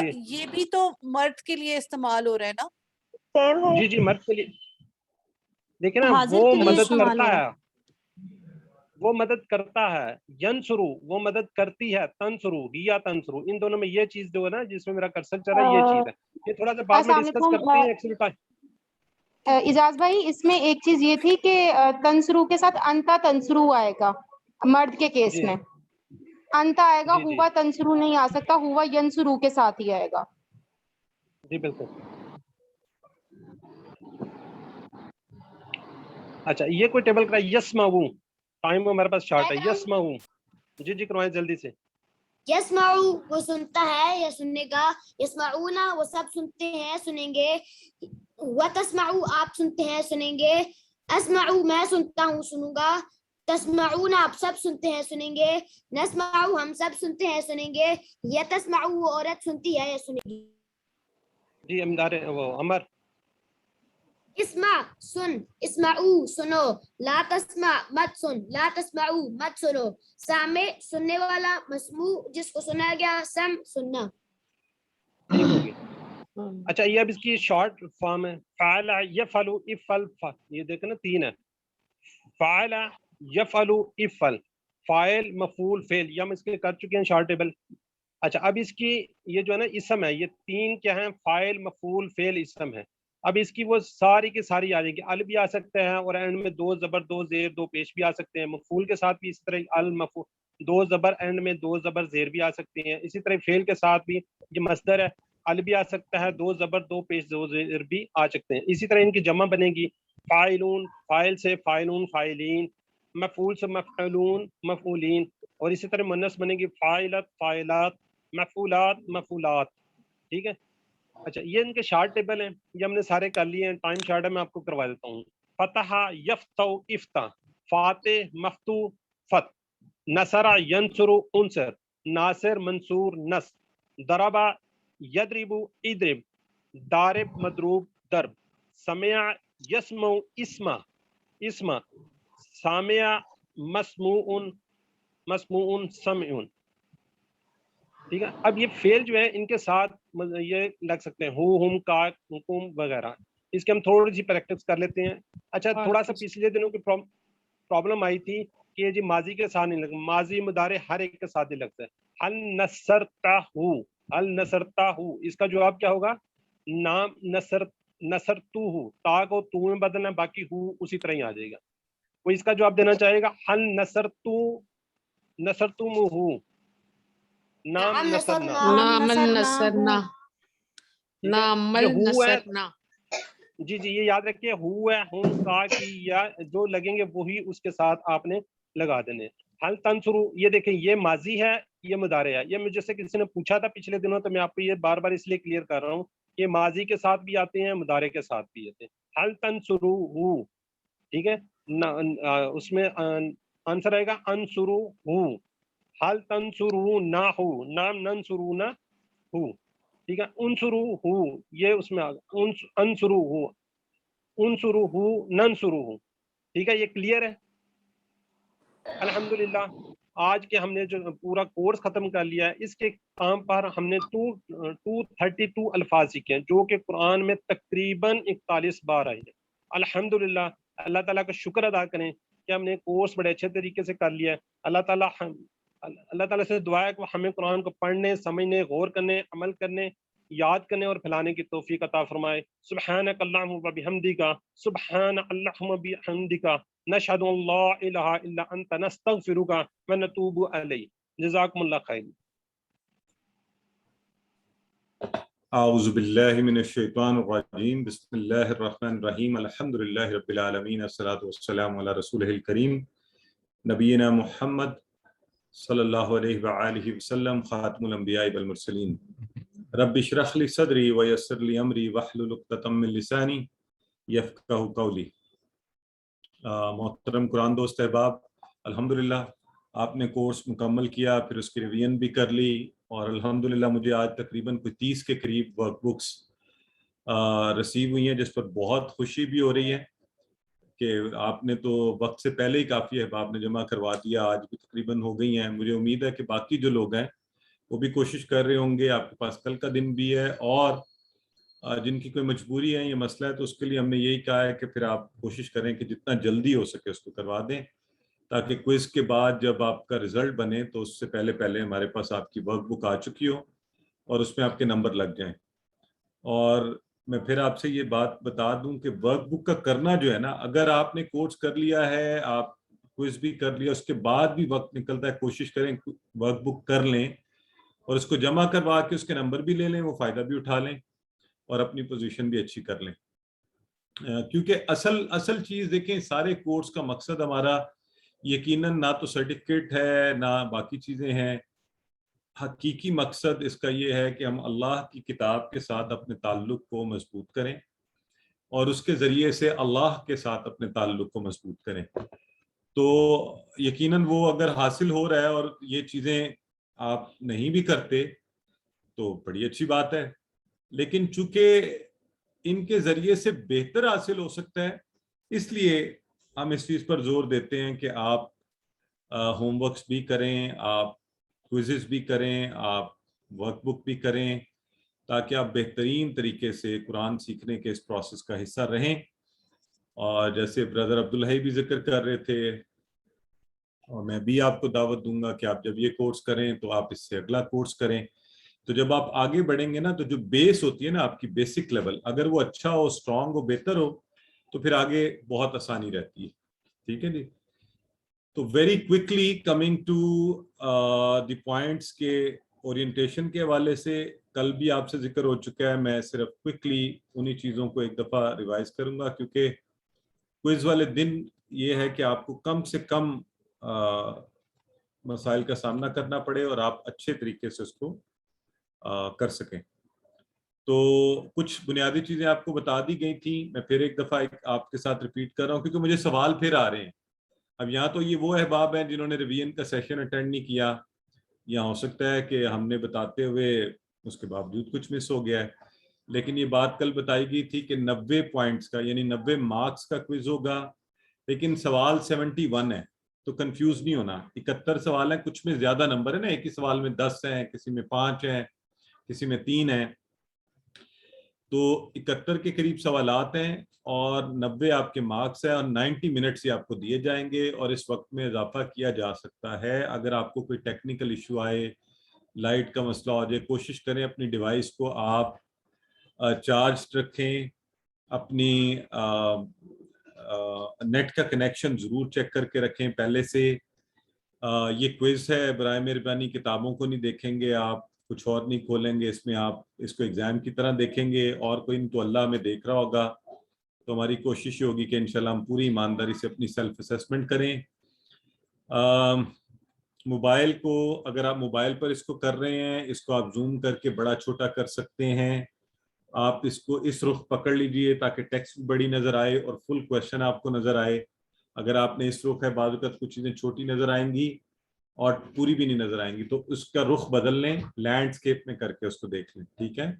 جی یہ بھی تو مرد کے لیے استعمال ہو رہا ہے نا؟ سیم ہے. جی مرد کے لیے دیکھیں نا حاضر وہ کے لیے مدد استعمال کرتا ہو رہا ہے، وہ مدد کرتا ہے. ینسرو وہ مدد کرتی ہے، تنسرو ہیا تنسرو، ان دونوں میں یہ چیز جو ہے نا جس میں میرا کرسر چل رہا ہے یہ چیز ہے. یہ تھوڑا سا بعد میں السلام ڈسکس علیکم. کرتے ہیں ایکچولی. اعجاز بھائی اس میں ایک چیز یہ تھی کہ تنسرو کے ساتھ انتا تنسرو آئے گا مرد کے کیس جی میں. انتا آئے گا، جی جی ہوا تنسرو نہیں آ سکتا، ہوا ینسرو کے ساتھ ہی آئے گا. جی بالکل. اچھا یہ کوئی ٹیبل کرا یسمعو، ٹائم ہمارے پاس شارٹ ہے. یسمعو جی جی کروائیں جلدی سے. یسمعو وہ سنتا ہے یا سننے کا، یسمعونا وہ سب سنتے ہیں سنیں گے، وتسمعو آپ سنتے ہیں سنیں گے، اسمعو میں سنتا ہوں سنوں گا، تسمعون آپ سب سنتے ہیں سنیں گے، نسمعو ہم سب سنتے ہیں سنیں گے، یتسمعو وہ عورت سنتی ہے یا سنے گی. جی امدار وہ عمر. اسمع سن، اسمعو سنو، لا تسمع مت سن، لا تسمعو مت سنو، سامع سننے والا، مسموع جس کو سنا گیا، سم سننا. ٹھیک ہوگی. اچھا یہ اب اس کی شارٹ فارم ہے. فعل یفعل افعل، یہ دیکھیں نا تین ہے. فعل یفعل افعل، فاعل مفعول فعل، یہ ہم اس کے کر چکے ہیں شارٹ ٹیبل. اچھا اب اس کی یہ جو ہے نا اسم ہے، یہ تین کیا ہیں؟ فاعل مفعول فعل اسم ہے. اب اس کی وہ ساری کی ساری آ جائیں گی. ال بھی آ سکتے ہیں اور اینڈ میں دو زبر دو زیر دو پیش بھی آ سکتے ہیں. مفعول کے ساتھ بھی اس طرح المفعول دو زبر اینڈ میں دو زبر زیر بھی آ سکتے ہیں. اسی طرح فعل کے ساتھ بھی یہ مصدر ہے، ال بھی آ سکتا ہے، دو زبر دو پیش دو زیر بھی آ سکتے ہیں. اسی طرح ان کی جمع بنے گی فاعلون، فاعل سے فاعلون فاعلین، مفعول سے مفعولون مفعولین، اور اسی طرح مؤنث بنے گی فاعلت فاعلات، مفعولات مفعولات. ٹھیک ہے. اچھا یہ ان کے شارٹ ٹیبل ہیں، یہ ہم نے سارے کر لیے ہیں. ٹائم شارٹ ہے میں آپ کو کروا دیتا ہوں. فتح یفتح افتح، فاتح مفتوح فت، نصر ینصر انصر، ناصر منصور نصر، ضرب یضرب اضرب، دارب مضروب ضرب، سمع یسمع اسمع اسمع، سامع مسموع مسموع سمع. ٹھیک ہے. اب یہ فعل جو ہے ان کے ساتھ یہ لگ سکتے ہیں ہو، ہم، کا، حکم وغیرہ. اس کے ہم تھوڑی سی پریکٹس کر لیتے ہیں. اچھا تھوڑا سا پچھلے دنوں کی پرابلم آئی تھی کہ یہ جی ماضی کے ساتھ نہیں لگتا، ماضی مضارع ہر ایک کے ساتھ ہی لگتا ہے. ہل نصرتہ، ہل نصرتہ، اس کا جواب کیا ہوگا؟ نام نصرتہ، تا کو تو میں بدلنا، باقی ہو اسی طرح ہی آ جائے گا. کوئی اس کا جواب دینا چاہے گا؟ ہل نصرتموہ، نام نصرنا. نامل نصرنا، نامل یہ ہو ہے نصرنا. جی جی یہ یاد رکھیے، ہو ہے، ہم، کا کی یا جو لگیں گے وہی اس کے ساتھ آپ نے لگا دینے. حل تنصرو یہ دیکھیں یہ ماضی ہے یہ مضارع ہے. یہ مجھ سے کسی نے پوچھا تھا پچھلے دنوں تو میں آپ کو یہ بار بار اس لیے کلیئر کر رہا ہوں کہ ماضی کے ساتھ بھی آتے ہیں مضارع کے ساتھ بھی آتے ہیں. حل تنصرو ہو، ٹھیک ہے. اس میں آنسر آئے گا انصرو ہو. حل تنصرو نہ ہو، نام ننصرو نہ ہو، ٹھیک ہے. انصرو ہو یہ اس میں انصرو ہو، انصرو ہو ننصرو ہو. ٹھیک ہے. یہ کلیئر ہے. الحمدللہ آج کے ہم نے جو پورا کورس ختم کر لیا ہے، اس کے کام پر ہم نے 232 الفاظ سیکھے ہیں جو کہ قرآن میں تقریباً 41 بار آئے ہیں. الحمدللہ اللہ تعالیٰ کا شکر ادا کریں کہ ہم نے کورس بڑے اچھے طریقے سے کر لیا ہے. اللہ تعالیٰ سے دعا ہے کہ ہمیں قرآن کو پڑھنے، سمجھنے، غور کرنے، عمل کرنے، یاد کرنے اور پھیلانے کی توفیق عطا فرمائے. سبحانک اللہم و بحمدک، سبحان اللہم و بحمدک، نشہد ان لا الہ الا انت، نستغفرک و نتوب الیک. جزاکم اللہ خیر. اعوذ باللہ من الشیطان الرجیم، بسم اللہ الرحمن الرحیم، الحمدللہ رب العالمین، الصلاۃ والسلام علی رسولہ الکریم نبینا محمد صلی اللہ علیہ وآلہ وسلم، خاتم الانبیاء والمرسلین. رب اشرح لی صدری ویسر لی امری واحلل عقدۃ من لسانی یفقہوا قولی. محترم قرآن دوست احباب، الحمدللہ آپ نے کورس مکمل کیا، پھر اس کی ریویژن بھی کر لی، اور الحمدللہ مجھے آج تقریباً کوئی 30 کے قریب ورک بکس رسیو ہوئی ہیں، جس پر بہت خوشی بھی ہو رہی ہے کہ آپ نے تو وقت سے پہلے ہی کافی احباب نے جمع کروا دیا. آج بھی تقریباً ہو گئی ہیں. مجھے امید ہے کہ باقی جو لوگ ہیں وہ بھی کوشش کر رہے ہوں گے. آپ کے پاس کل کا دن بھی ہے, اور جن کی کوئی مجبوری ہے, یہ مسئلہ ہے, تو اس کے لیے ہم نے یہی کہا ہے کہ پھر آپ کوشش کریں کہ جتنا جلدی ہو سکے اس کو کروا دیں, تاکہ کوئز کے بعد جب آپ کا رزلٹ بنے تو اس سے پہلے پہلے ہمارے پاس آپ کی ورک بک آ چکی ہو اور اس میں آپ کے نمبر لگ جائیں. اور میں پھر آپ سے یہ بات بتا دوں کہ ورک بک کا کرنا جو ہے نا, اگر آپ نے کورس کر لیا ہے, آپ کوئز بھی کر لیا, اس کے بعد بھی وقت نکلتا ہے, کوشش کریں ورک بک کر لیں اور اس کو جمع کروا کے اس کے نمبر بھی لے لیں, وہ فائدہ بھی اٹھا لیں اور اپنی پوزیشن بھی اچھی کر لیں. کیونکہ اصل چیز دیکھیں, سارے کورس کا مقصد ہمارا یقیناً نہ تو سرٹیفکیٹ ہے نہ باقی چیزیں ہیں. حقیقی مقصد اس کا یہ ہے کہ ہم اللہ کی کتاب کے ساتھ اپنے تعلق کو مضبوط کریں اور اس کے ذریعے سے اللہ کے ساتھ اپنے تعلق کو مضبوط کریں. تو یقیناً وہ اگر حاصل ہو رہا ہے اور یہ چیزیں آپ نہیں بھی کرتے تو بڑی اچھی بات ہے, لیکن چونکہ ان کے ذریعے سے بہتر حاصل ہو سکتا ہے, اس لیے ہم اس چیز پر زور دیتے ہیں کہ آپ ہوم ورکس بھی کریں, آپ کوئزز بھی کریں, آپ ورک بک بھی کریں, تاکہ آپ بہترین طریقے سے قرآن سیکھنے کے اس پروسیس کا حصہ رہیں. اور جیسے بردر عبدالحی بھی ذکر کر رہے تھے, اور میں بھی آپ کو دعوت دوں گا کہ آپ جب یہ کورس کریں تو آپ اس سے اگلا کورس کریں. تو جب آپ آگے بڑھیں گے نا, تو جو بیس ہوتی ہے نا آپ کی بیسک لیول, اگر وہ اچھا ہو, اسٹرانگ ہو, بہتر ہو, تو پھر آگے بہت آسانی رہتی ہے. ٹھیک ہے جی. تو very quickly coming to the points کے اورینٹیشن کے حوالے سے کل بھی آپ سے ذکر ہو چکا ہے, میں صرف کوئکلی انہی چیزوں کو ایک دفعہ ریوائز کروں گا, کیونکہ کوئز والے دن یہ ہے کہ آپ کو کم سے کم مسائل کا سامنا کرنا پڑے اور آپ اچھے طریقے سے اس کو کر سکیں. تو کچھ بنیادی چیزیں آپ کو بتا دی گئی تھیں, میں پھر ایک دفعہ آپ کے ساتھ ریپیٹ کر رہا ہوں کیونکہ مجھے سوال پھر آ رہے ہیں. اب یہاں تو یہ وہ احباب ہیں جنہوں نے ریویژن کا سیشن اٹینڈ نہیں کیا, یا ہو سکتا ہے کہ ہم نے بتاتے ہوئے اس کے باوجود کچھ مس ہو گیا ہے, لیکن یہ بات کل بتائی گئی تھی کہ 90 پوائنٹس کا یعنی 90 مارکس کا کوئز ہوگا, لیکن سوال 71 ہے, تو کنفیوز نہیں ہونا. 71 سوال ہیں, کچھ میں زیادہ نمبر ہے نا, ایک ہی سوال میں 10 ہیں, کسی میں 5 ہیں, کسی میں 3 ہیں, تو 71 کے قریب سوالات ہیں اور 90 آپ کے مارکس ہیں, اور 90 منٹس ہی آپ کو دیے جائیں گے, اور اس وقت میں اضافہ کیا جا سکتا ہے. اگر آپ کو کوئی ٹیکنیکل ایشو آئے, لائٹ کا مسئلہ ہو جائے, کوشش کریں اپنی ڈیوائس کو آپ چارج رکھیں, اپنی نیٹ کا کنیکشن ضرور چیک کر کے رکھیں پہلے سے. یہ کوئز ہے, برائے مہربانی کتابوں کو نہیں دیکھیں گے آپ, کچھ اور نہیں کھولیں گے اس میں, آپ اس کو ایگزام کی طرح دیکھیں گے, اور کوئی تو اللہ میں دیکھ رہا ہوگا. تو ہماری کوشش یہ ہوگی کہ انشاءاللہ ہم پوری ایمانداری سے اپنی سیلف اسیسمنٹ کریں. موبائل کو, اگر آپ موبائل پر اس کو کر رہے ہیں, اس کو آپ زوم کر کے بڑا چھوٹا کر سکتے ہیں. آپ اس کو اس رخ پکڑ لیجئے تاکہ ٹیکسٹ بڑی نظر آئے اور فل کویشچن آپ کو نظر آئے. اگر آپ نے اس رخ ہے, بعض اوقات کچھ چیزیں چھوٹی نظر آئیں گی اور پوری بھی نہیں نظر آئیں گی, تو اس کا رخ بدل لیں, لینڈسکیپ میں کر کے اس کو دیکھ لیں. ٹھیک ہے.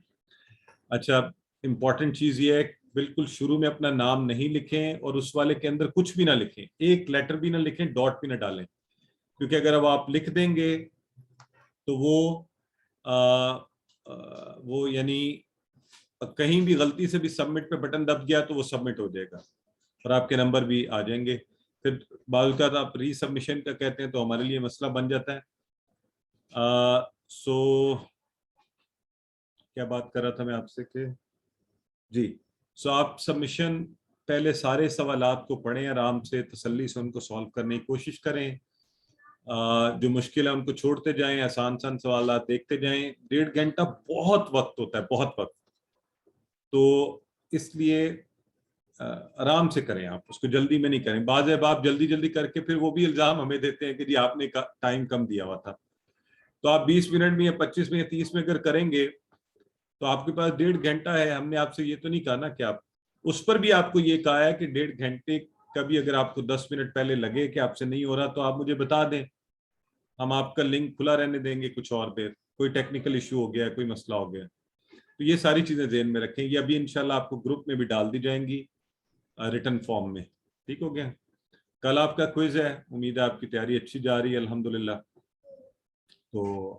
اچھا, امپورٹنٹ چیز یہ ہے, بالکل شروع میں اپنا نام نہیں لکھیں اور اس والے کے اندر کچھ بھی نہ لکھیں, ایک لیٹر بھی نہ لکھیں, ڈاٹ بھی نہ ڈالیں, کیونکہ اگر اب آپ لکھ دیں گے تو وہ یعنی کہیں بھی غلطی سے بھی سبمٹ پہ بٹن دب گیا تو وہ سبمٹ ہو جائے گا اور آپ کے نمبر بھی آ جائیں گے. پھر بعض اوقات آپ ری سبمیشن کا کہتے ہیں تو ہمارے لیے مسئلہ بن جاتا ہے. کیا بات کر رہا تھا میں آپ سے کہ جی, آپ سبمیشن پہلے سارے سوالات کو پڑھیں, آرام سے تسلی سے ان کو سالو کرنے کی کوشش کریں. جو مشکل ہے ان کو چھوڑتے جائیں, آسان سوالات دیکھتے جائیں. 1.5 گھنٹہ بہت وقت ہوتا ہے, بہت وقت, تو اس لیے آرام سے کریں, آپ اس کو جلدی میں نہیں کریں. بعض احباب جلدی جلدی کر کے پھر وہ بھی الزام ہمیں دیتے ہیں کہ جی آپ نے ٹائم کم دیا ہوا تھا. تو آپ 20 منٹ میں یا 25 میں یا 30 میں اگر کریں گے تو آپ کے پاس 1.5 گھنٹہ ہے. ہم نے آپ سے یہ تو نہیں کہا نا کہ آپ اس پر بھی, آپ کو یہ کہا ہے کہ 1.5 گھنٹے کا بھی اگر آپ کو 10 منٹ پہلے لگے کہ آپ سے نہیں ہو رہا تو آپ مجھے بتا دیں, ہم آپ کا لنک کھلا رہنے دیں گے کچھ اور دیر, کوئی ٹیکنیکل ایشو ہو گیا, کوئی مسئلہ ہو گیا. تو یہ ساری چیزیں ذہن میں رکھیں. یہ ابھی انشاءاللہ آپ کو گروپ میں بھی ڈال دی جائیں گی ریٹن فارم میں. ٹھیک ہو گیا. کل آپ کا کوئز ہے, امید ہے آپ کی تیاری اچھی جا رہی ہے الحمدللہ. تو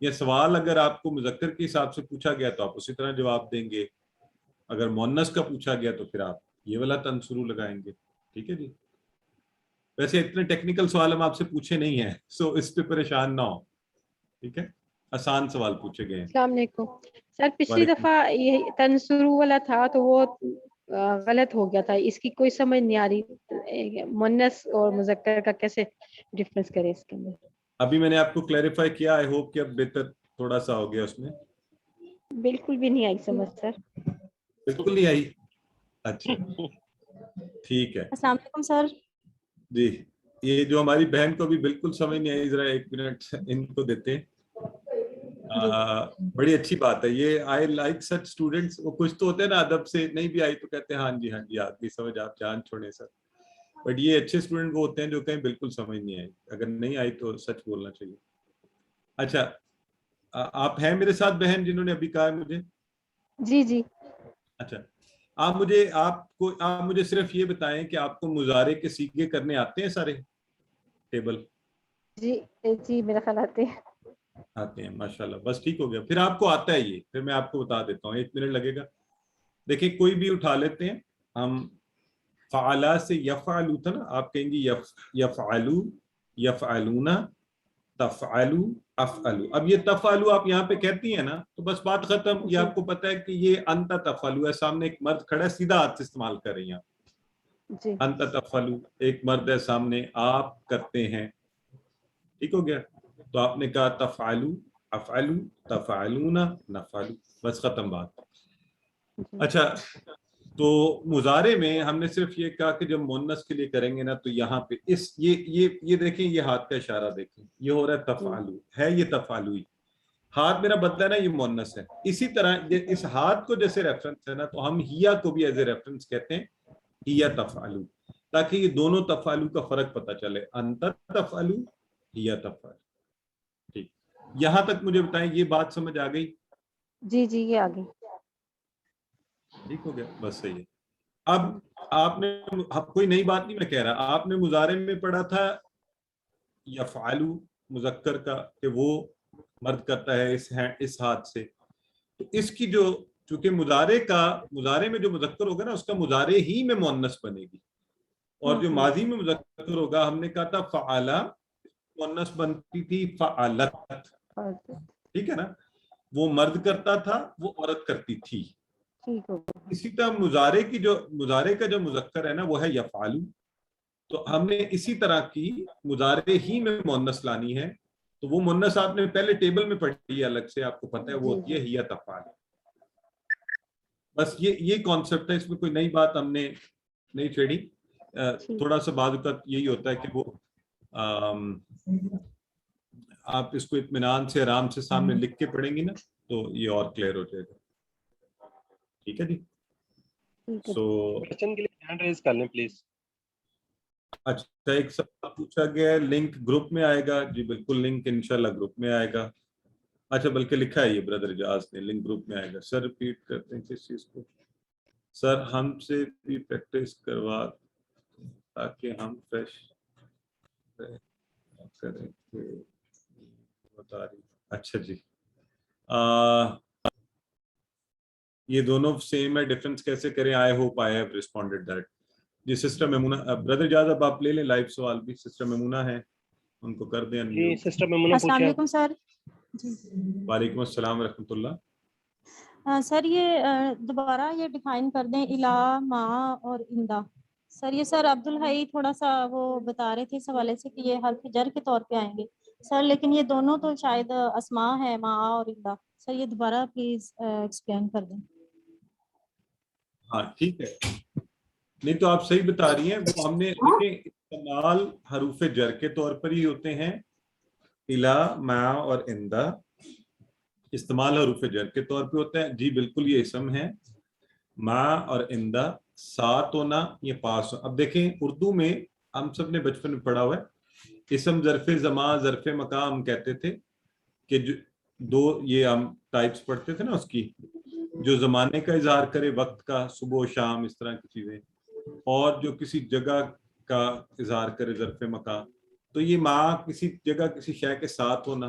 یہ سوال اگر آپ کو مذکر کے حساب سے پوچھا گیا تو آپ اسی طرح جواب دیں گے، اگر مؤنث کا پوچھا گیا تو پھر آپ یہ والا تنصرو لگائیں گے. ٹھیک ہے جی. ویسے اتنے ٹیکنیکل سوال ہم آپ سے پوچھے نہیں ہیں، سو اس پہ پریشان نہ ہو. ٹھیک ہے، آسان سوال پوچھے گئے ہیں. السلام علیکم سر. پچھلی دفعہ یہ تنصرو والا تھا تو وہ غلط ہو گیا تھا، اس کی کوئی سمجھ نہیں آ رہی، مؤنث اور مذکر کا کیسے ڈفرنس کرے اس کے اندر. ابھی میں نے آپ کو کلیریفائی کیا، آئی ہوپ کہ اب بہتر تھوڑا سا ہو گیا. اس میں بالکل بھی نہیں آئی سمجھ سر. بالکل نہیں آئی؟ اچھا ٹھیک ہے. السلام علیکم سر. جی یہ جو ہماری بہن کو بھی بالکل سمجھ نہیں آئی، ذرا ایک منٹ ان کو دیتے ہیں. بڑی اچھی بات ہے یہ. I like such students. وہ کچھ تو ہوتے ہیں نا ادب سے نہیں بھی آئی تو کہتے ہیں ہاں جی آپ کی سمجھ آپ جان چھوڑیں سر. بٹ یہ اچھے اسٹوڈنٹ وہ ہوتے ہیں جو کہیں بالکل سمجھ نہیں آئی. اگر نہیں آئی تو سچ بولنا چاہیے. اچھا آپ ہیں میرے ساتھ بہن جنہوں نے ابھی کہا ہے مجھے؟ جی جی. اچھا آپ مجھے صرف یہ بتائیں کہ آپ کو مضارع کے صیغے کرنے آتے ہیں سارے ٹیبل؟ جی جی میرا خیال آتے ہیں ماشاءاللہ. بس ٹھیک ہو گیا، پھر آپ کو آتا ہے یہ. پھر میں آپ کو بتا دیتا ہوں، 1 منٹ لگے گا. دیکھیں کوئی بھی اٹھا لیتے ہیں ہم. فعلا سے یفعلو تھا نا، آپ کہیں گی یفعلو، یفعلون، تفعلو، افعلو. اب یہ تفعلو آپ یہاں پہ کہتی ہیں نا تو بس بات ختم. یہ آپ کو پتہ ہے کہ یہ انت تفعلو ہے، سامنے ایک مرد کھڑا ہے، سیدھا ہاتھ سے استعمال کر رہی ہیں آپ. انت تفعلو، ایک مرد ہے سامنے، آپ کرتے ہیں. ٹھیک ہو گیا. تو آپ نے کہا تفعلو، افعلو، تفعلون، نفعلو. بس ختم بات. اچھا تو مضارع میں ہم نے صرف یہ کہا کہ جب مؤنث کے لیے کریں گے نا تو یہاں پہ یہ دیکھیں، یہ ہاتھ کا اشارہ دیکھیں، یہ ہو رہا ہے تفعلو ہے، یہ تفعلوی. ہاتھ میرا بدلا ہے نا، یہ مؤنث ہے. اسی طرح اس ہاتھ کو جیسے ریفرنس ہے نا تو ہم ہیا کو بھی ایز اے ریفرنس کہتے ہیں، ہیا تفعلو، تاکہ یہ دونوں تفعلو کا فرق پتہ چلے. انت تفعلو، ہیا تفعلو. ٹھیک، یہاں تک مجھے بتائیں یہ بات سمجھ آ گئی؟ جی جی یہ آ گئی. ٹھیک ہو گیا، بس صحیح ہے. اب آپ نے کوئی نئی بات نہیں میں کہہ رہا، آپ نے مضارع میں پڑھا تھا یفعلو مذکر کا کہ وہ مرد کرتا ہے اس ہاتھ سے. تو اس کی جو چونکہ مضارع میں جو مذکر ہوگا نا اس کا مضارع ہی میں مؤنث بنے گی، اور جو ماضی میں مذکر ہوگا ہم نے کہا تھا فعلا، مؤنث بنتی تھی فعلت. ٹھیک ہے نا، وہ مرد کرتا تھا، وہ عورت کرتی تھی. اسی طرح مضارع کا جو مذکر ہے نا وہ ہے یفعلو. تو ہم نے اسی طرح کی مضارع ہی میں مؤنث لانی ہے. تو وہ مؤنث آپ نے پہلے ٹیبل میں پڑھی ہے الگ سے، آپ کو پتہ ہے وہ ہوتی ہے ہیا تفعل. بس یہ کانسیپٹ ہے، اس میں کوئی نئی بات ہم نے نہیں چھیڑی. تھوڑا سا بعض اوقات یہی ہوتا ہے کہ وہ آپ اس کو اطمینان سے آرام سے سامنے لکھ کے پڑھیں گی نا تو یہ اور کلیئر ہو جائے گا. ٹھیک ہے جی. سو کوسچن کے لیے ہینڈ ریز کر لیں پلیز. اچھا ایک سوال پوچھا گیا ہے، لنک گروپ میں آئے گا؟ جی بالکل لنک انشاءاللہ گروپ میں آئے گا. اچھا بلکہ لکھا ہے یہ بردر اجاز نے، لنک گروپ میں آئے گا. سر ریپیٹ کرتے ہیں کس چیز کو؟ سر ہم سے بھی پریکٹس کروا تاکہ ہم فریش کریں. بتا رہی. اچھا جی یہ دونوں سیم ہے، ڈیفرنس کیسے کریں؟ I hope I have responded that. جی سسٹر میمونہ، برادر اجاز اب آپ لے لیں لائیو سوال بھی. سسٹر میمونہ ہیں، ان کو کر دیں جی سسٹر میمونہ پوچھیں. السلام علیکم سر. وعلیکم السلام ورحمۃ اللہ. سر یہ دوبارہ یہ ڈیفائن کر دیں الہ، ما اور اندہ. سر یہ سر عبدالحی تھوڑا سا وہ بتا رہے تھے اس حوالے سے کہ یہ حرف جر کے طور پہ آئیں گے سر، لیکن یہ دونوں تو شاید اسماء ہے، ما اور اندہ. سر یہ دوبارہ پلیز ایکسپلین کر دیں. ہاں ٹھیک ہے، نہیں تو آپ صحیح بتا رہی ہیں. وہ ہم نے استعمال حروف جر کے طور پر ہی ہوتے ہیں، الہ، ما اور اندہ استعمال حروف جر کے طور پہ ہوتا ہے. جی بالکل یہ اسم ہے. ما اور اندہ ساتھ ہونا، یہ پاس. اب دیکھیں اردو میں ہم سب نے بچپن میں پڑھا ہوا ہے، اسم ظرف زمان ظرف مکان ہم کہتے تھے کہ دو یہ ہم ٹائپس پڑھتے تھے نا اس کی، جو زمانے کا اظہار کرے، وقت کا، صبح و شام اس طرح کی چیزیں، اور جو کسی جگہ کا اظہار کرے ظرف مکان. تو یہ ما کسی جگہ کسی شے کے ساتھ ہونا،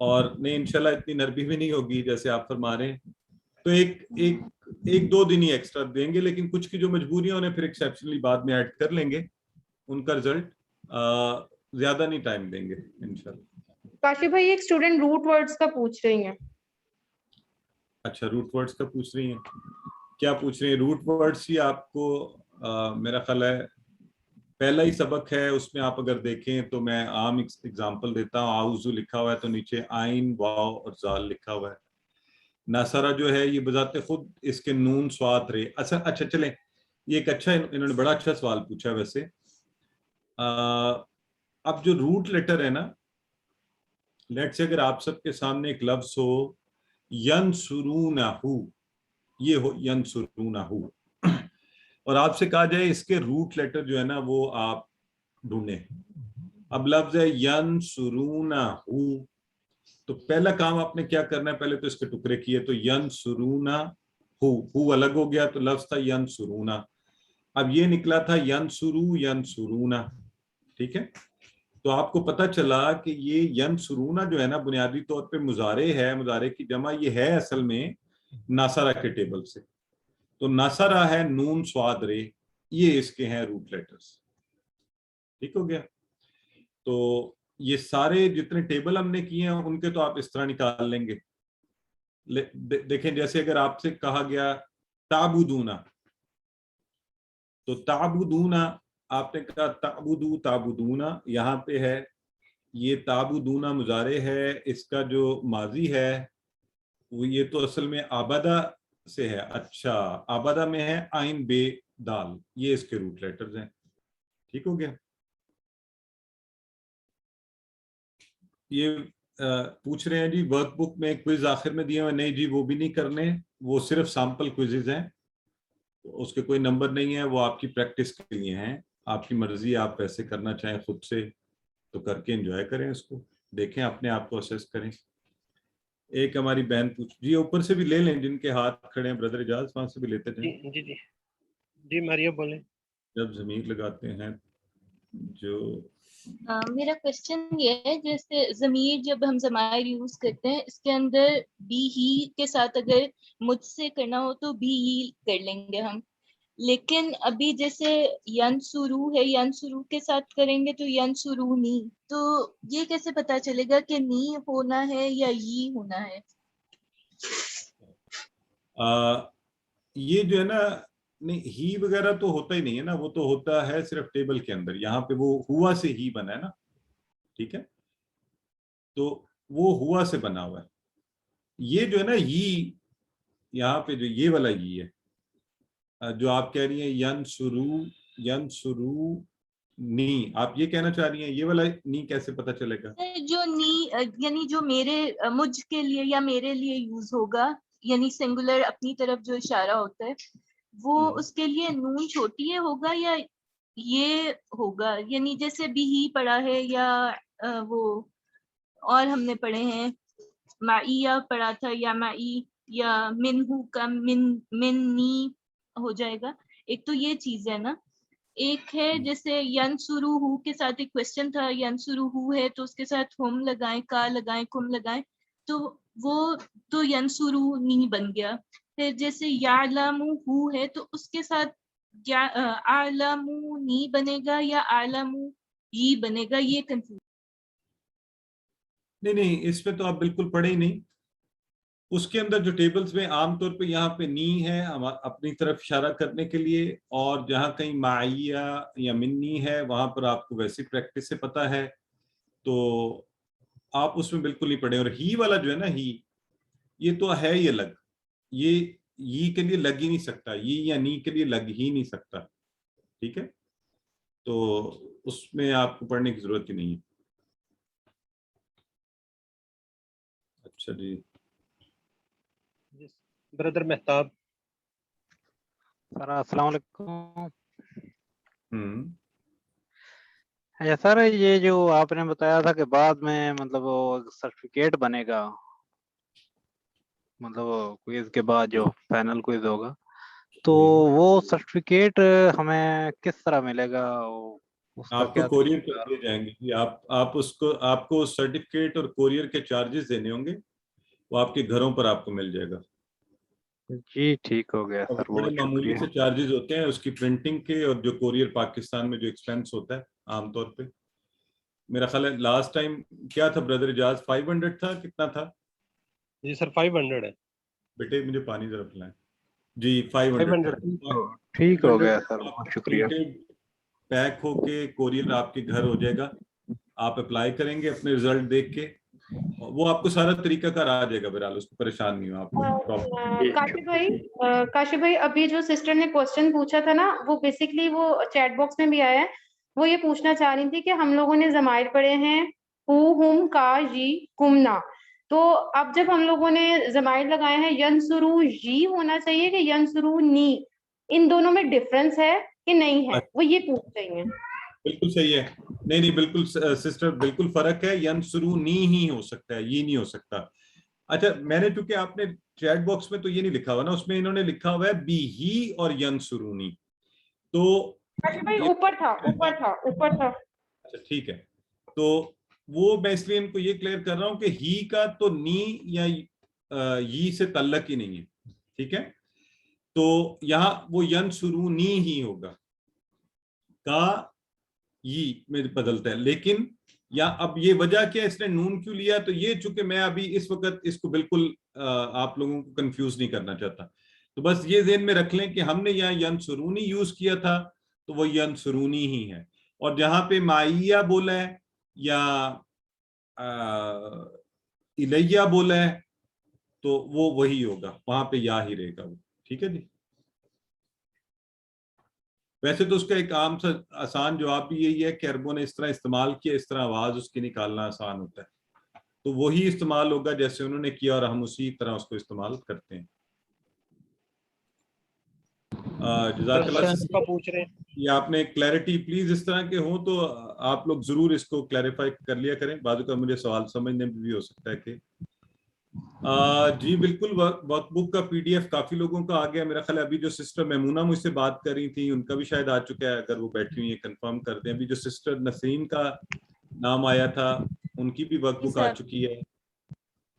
اور نہیں انشاءاللہ اتنی نرمی بھی نہیں ہوگی جیسے آپ فرما رہے ہیں, تو ایک دو دن ہی ایکسٹرا دیں گے, لیکن کچھ کی جو مجبوریاں انہیں پھر ایکسیپشنلی بعد میں ایڈ کر لیں گے, ان کا رزلٹ زیادہ نہیں ٹائم دیں گے انشاءاللہ. کاشف بھائی ایک اسٹوڈنٹ روٹ ورڈز کا پوچھ رہی ہیں. اچھا روٹ ورڈز کا پوچھ رہی ہیں, کیا پوچھ رہی ہیں روٹ ورڈز؟ ہی آپ کو میرا خیال ہے پہلا ہی سبق ہے, اس میں آپ اگر دیکھیں تو میں عام اگزامپل دیتا ہوں. آؤزو لکھا ہوا ہے تو نیچے آئین واو اور زال لکھا ہوا ہے. ناصرہ جو ہے یہ بذات خود اس کے نون سوات رے. اچھا چلیں, یہ ایک اچھا انہوں نے بڑا اچھا سوال پوچھا ویسے. اب جو روٹ لیٹر ہے نا, لیٹ سے اگر آپ سب کے سامنے ایک لفظ ہو ینصرونہو, یہ ہو ینصرونہو, اور آپ سے کہا جائے اس کے روٹ لیٹر جو ہے نا وہ آپ ڈھونڈیں. اب لفظ ہے ینصرونہو, تو پہلا کام آپ نے کیا کرنا ہے, پہلے تو اس کے ٹکڑے کیے, تو ینصرونہو, ہو الگ ہو گیا تو لفظ تھا ینصرونہ. اب یہ نکلا تھا ینصرو ینصرونہ, ٹھیک ہے. تو آپ کو پتہ چلا کہ یہ ینصرونہ جو ہے نا بنیادی طور پہ مضارع ہے, مضارع کی جمع یہ ہے اصل میں ناصرہ کے ٹیبل سے. تو ناصرہ ہے نون سواد رے, یہ اس کے ہیں روٹ لیٹرز, ٹھیک ہو گیا. تو یہ سارے جتنے ٹیبل ہم نے کیے ہیں ان کے تو آپ اس طرح نکال لیں گے. دیکھیں جیسے اگر آپ سے کہا گیا تعبدون, تو تعبدون آپ نے کہا تعبدو تعبدون, یہاں پہ ہے یہ تعبدون مضارع ہے, اس کا جو ماضی ہے وہ یہ تو اصل میں آبادہ سے ہے. اچھا آبادہ میں ہے آئین بے دال, یہ اس کے روٹ لیٹرز ہیں, ٹھیک ہو گیا. یہ پوچھ رہے ہیں جی ورک بک میں کوئز آخر میں دیے ہوئے, نہیں جی وہ بھی نہیں کرنے, وہ صرف سیمپل کوئزز ہیں, اس کے کوئی نمبر نہیں ہے, وہ آپ کی پریکٹس کے لیے ہیں. آپ کی مرضی, آپ ویسے کرنا چاہیں خود سے تو کر کے انجوائے کریں, اس کو دیکھیں, اپنے آپ کو اسیس کریں. ایک ہماری بہن پوچھ جی, اوپر سے بھی لے لیں جن کے ہاتھ کھڑے ہیں بردر اجاز, وہاں سے بھی لیتے جائیں. جی جی جی ماریا بولیں. جب ضمیر لگاتے ہیں جو میرا کوشچن یہ ہے, جیسے ضمیر جب ہم ضمائر یوز کرتے ہیں اس کے اندر بی ہی کے ساتھ اگر مجھ سے کرنا ہو تو بی ہی کر لیں گے ہم, لیکن ابھی جیسے ینصرو ہے, ینصرو کے ساتھ کریں گے تو ینصرونی, تو یہ کیسے پتا چلے گا کہ نی ہونا ہے یا یہ ہونا ہے؟ یہ جو ہے نا, نہیں ہی وغیرہ تو ہوتا ہی نہیں ہے نا, وہ تو ہوتا ہے صرف ٹیبل کے اندر. یہاں پہ وہ ہوا سے ہی بنا ہے نا, ٹھیک ہے, تو وہ ہوا سے بنا ہوا ہے. یہ جو ہے نا یہ یہاں پہ جو یہ والا یہ ہے جو آپ کہہ رہی ہیں ینصرو نی, آپ یہ کہنا چاہ رہی ہیں یہ والا نی کیسے پتہ چلے گا؟ جو نی یعنی جو میرے مجھ کے لیے یا میرے لیے یوز ہوگا, یعنی سنگولر اپنی طرف جو اشارہ ہوتا ہے وہ اس کے لیے نون چھوٹی ہے ہوگا یا یہ ہوگا, یعنی جیسے بھی ہی پڑھا ہے یا وہ اور ہم نے پڑھے ہیں معیہ پڑھا تھا, یا معی یا منہو کا منی ہو جائے گا. ایک تو یہ چیز ہے نا. ایک ہے جیسے ینصرو کے ساتھ ایک کوشچن تھا, ینصرو ہے تو اس کے ساتھ ہم لگائیں, کا لگائیں, کم لگائیں, تو وہ تو ینصرو نہیں بن گیا. پھر جیسے یعلمو ہے تو اس کے ساتھ اعلمو نہیں بنے گا یا اعلمو یہ بنے گا, یہ کنفیوژن. نہیں اس پہ تو آپ بالکل پڑھے ہی نہیں. اس کے اندر جو ٹیبلز میں عام طور پہ یہاں پہ نی ہے اپنی طرف اشارہ کرنے کے لیے, اور جہاں کہیں معیہ یا منی ہے وہاں پر آپ کو ویسی پریکٹس سے پتہ ہے, تو آپ اس میں بالکل نہیں پڑھے. اور ہی والا جو ہے نا ہی, یہ تو ہے ہی الگ, یہ کے لیے لگ ہی نہیں سکتا, یہ یا نی کے لیے لگ ہی نہیں سکتا, ٹھیک ہے, تو اس میں آپ کو پڑھنے کی ضرورت ہی نہیں ہے. اچھا جی بردر مہتاب. سر السلام علیکم. اچھا سر, یہ جو آپ نے بتایا تھا کہ بعد میں مطلب وہ سرٹیفکیٹ بنے گا, مطلب کوئز کے بعد جو فائنل کوئز ہوگا, تو وہ سرٹیفکیٹ ہمیں کس طرح ملے گا؟ آپ کو کوریئر کر دیے جائیں گے کہ آپ اس کو آپ کو سرٹیفکیٹ اور کوریئر کے چارجز دینے ہوں گے, وہ آپ کے گھروں پر آپ کو مل جائے گا. جی ٹھیک ہو گیا سر, بڑے بہت معمولی شکریہ. سے چارجز ہوتے ہیں اس کی پرنٹنگ کے, اور جو کوریئر پاکستان میں جو ایکسپینس ہوتا ہے عام طور پہ. میرا خیال ہے لاسٹ ٹائم کیا تھا بردر اجاز, 500 تھا, کتنا تھا؟ جی سر 500 ہے. بیٹے مجھے پانی ذرا پلائیں. جی 500 ٹھیک ہو گیا سر, بہت شکریہ. پیک ہو کے کوریئر آپ کے گھر ہو جائے گا. آپ اپلائی کریں گے اپنے رزلٹ دیکھ کے, وہ آپ کو سارا طریقہ کار آ جائے گا. بہرحال اس کو پریشان نہیں ہو آپ. کاشف بھائی ابھی جو سسٹر نے کوسچن پوچھا تھا نا, وہ بیسکلی وہ چیٹ باکس میں بھی آیا ہے. وہ یہ پوچھنا چاہ رہی تھی کہ ہم لوگوں نے ضمائر پڑھے ہیں ہو, ہم, کا, جی, کمنا, تو اب جب ہم لوگوں نے ضمائر لگائے ہیں ینسرو جی ہونا چاہیے کہ ینسرو نی, ان دونوں میں ڈفرنس ہے کہ نہیں ہے, وہ یہ پوچھ رہی ہیں. بالکل صحیح ہے. نہیں بالکل سسٹر, بالکل فرق ہے. ینسرونی ہی ہو سکتا ہے, یہ نہیں ہو سکتا. اچھا میں نے, چونکہ آپ نے چیٹ باکس میں تو یہ نہیں لکھا ہوا نا, اس میں انہوں نے لکھا ہوا ہے بی ہی اور ینسرونی. تو اوپر تھا. اچھا ٹھیک ہے, تو وہ میں اس لیے ان کو یہ کلیئر کر رہا ہوں کہ ہی کا تو نی یا یہ سے تعلق ہی نہیں ہے. ٹھیک ہے, تو یہاں وہ ینسرونی ہی ہوگا, کا یہ میں بدلتا ہے. لیکن یا اب یہ وجہ کیا اس نے نون کیوں لیا, تو یہ چونکہ میں ابھی اس وقت اس کو بالکل آپ لوگوں کو کنفیوز نہیں کرنا چاہتا, تو بس یہ ذہن میں رکھ لیں کہ ہم نے یہاں ینسرونی یوز کیا تھا تو وہ ینسرونی ہی ہے, اور جہاں پہ مائیہ بولا ہے یا الیہ بولا ہے تو وہ وہی ہوگا, وہاں پہ یا ہی رہے گا وہ. ٹھیک ہے جی. ویسے تو اس کا ایک عام سا آسان جواب بھی یہی ہے کہ عربوں نے اس طرح استعمال کیا, اس طرح آواز اس کی نکالنا آسان ہوتا ہے, تو وہی استعمال ہوگا جیسے انہوں نے کیا, اور ہم اسی طرح اس کو استعمال کرتے ہیں. جزاک اللہ. پوچھ رہے ہیں یہ آپ نے کلیئرٹی پلیز اس طرح کے ہوں تو آپ لوگ ضرور اس کو کلیریفائی کر لیا کریں. بعض کا مجھے سوال سمجھنے میں بھی ہو سکتا ہے کہ جی بالکل ورک بک کا پی ڈی ایف کافی لوگوں کا آ گیا. میرا خیال ہے ابھی جو سسٹر میمونہ مجھ سے بات کر رہی تھی ان کا بھی شاید آ چکا ہے, اگر وہ بیٹھی ہوئی ہیں کنفرم کر دیں. ابھی جو سسٹر نسرین کا نام آیا تھا ان کی بھی ورک بک آ چکی ہے,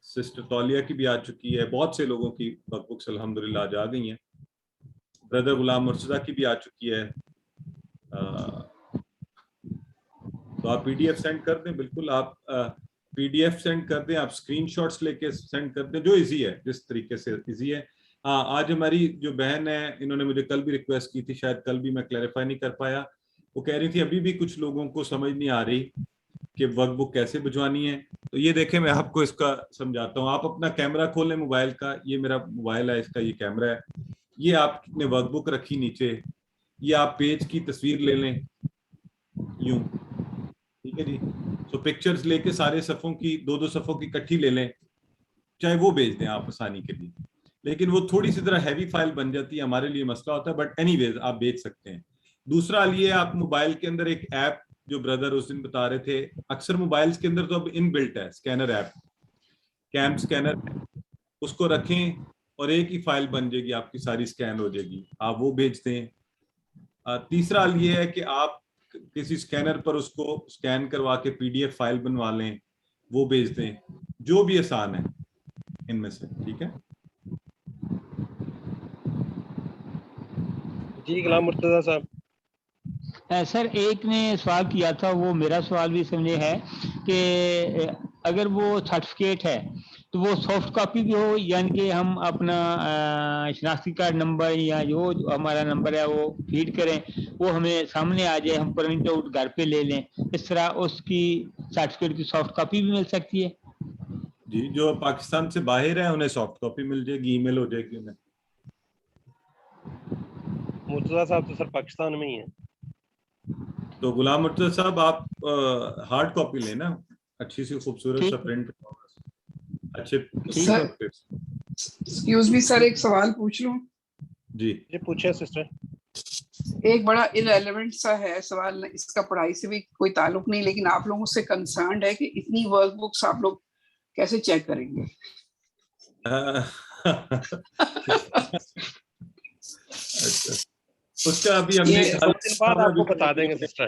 سسٹر تولیہ کی بھی آ چکی ہے, بہت سے لوگوں کی ورک بکس الحمدللہ آج آ گئی ہیں. بردر غلام مرتضیٰ کی بھی آ چکی ہے. تو آپ پی ڈی ایف سینڈ کر دیں. بالکل آپ پی ڈی ایف سینڈ کر دیں, آپ اسکرین شاٹس لے کے سینڈ کر دیں, جو ایزی ہے, جس طریقے سے ایزی ہے. ہاں آج ہماری جو بہن ہے انہوں نے مجھے کل بھی ریکویسٹ کی تھی, شاید کل بھی میں کلیریفائی نہیں کر پایا. وہ کہہ رہی تھی ابھی بھی کچھ لوگوں کو سمجھ نہیں آ رہی کہ ورک بک کیسے بھجوانی ہے. تو یہ دیکھیں میں آپ کو اس کا سمجھاتا ہوں. آپ اپنا کیمرہ کھولیں موبائل کا, یہ میرا موبائل ہے, اس کا یہ کیمرہ ہے, یہ آپ نے ورک بک رکھی نیچے, یہ آپ پیج کی تصویر لے لیں یوں. ٹھیک ہے جی. تو پکچرز لے کے سارے صفوں کی 2-2 صفوں کی کٹھی لے لیں, چاہے وہ بھیج دیں آپ آسانی کے لیے, لیکن وہ تھوڑی سی طرح ہیوی فائل بن جاتی ہے, ہمارے لیے مسئلہ ہوتا ہے, بٹ اینی ویز آپ بھیج سکتے ہیں. دوسرا یہ آپ موبائل کے اندر ایک ایپ جو بردر اس دن بتا رہے تھے, اکثر موبائلز کے اندر تو اب ان بلٹ ہے اسکینر ایپ, کیمپ اسکینر, اس کو رکھیں اور ایک ہی فائل بن جائے گی, آپ کی ساری اسکین ہو جائے گی, آپ وہ بھیج دیں. تیسرا یہ ہے کہ آپ کسی اسکینر پر اس کو اسکین کروا کے پی ڈی ایف فائل بنوا لیں, وہ بھیج دیں, جو بھی آسان ہے ان میں سے. ٹھیک ہے جی غلام مرتضیٰ صاحب. سر ایک نے سوال کیا تھا, وہ میرا سوال بھی سمجھے ہے کہ اگر وہ سرٹیفکیٹ ہے تو وہ سافٹ کاپی بھی ہو, یعنی کہ ہم اپنا شناختی کارڈ نمبر یا جو ہمارا نمبر ہے وہ فیڈ کریں, وہ ہمیں سامنے آ جائے, ہم پرنٹ آؤٹ گھر پہ لے لیں, اس طرح اس کی سرٹیفکیٹ کی سافٹ کاپی بھی مل سکتی ہے؟ جی جو پاکستان سے باہر ہے انہیں سافٹ کاپی مل جائے گی, ای میل ہو جائے گی انہیں. مرتضیٰ صاحب تو سر پاکستان میں ہی ہیں. تو غلام مرتضیٰ صاحب آپ ہارڈ کاپی لیں نا, اچھی سی خوبصورت سا پرنٹ اچھے. ایکسکیوز می سر, ایک سوال پوچھ لوں؟ جی پوچھیں سسٹر. ایک بڑا irrelevant سا ہے سوال, اس کا پڑھائی سے بھی کوئی تعلق نہیں, لیکن آپ لوگوں سے کنسرنڈ ہے کہ اتنی ورک بکس آپ لوگ کیسے چیک کریں گے؟ اس کا ابھی ہم نے آپ کو بتا دیں گے سسٹر.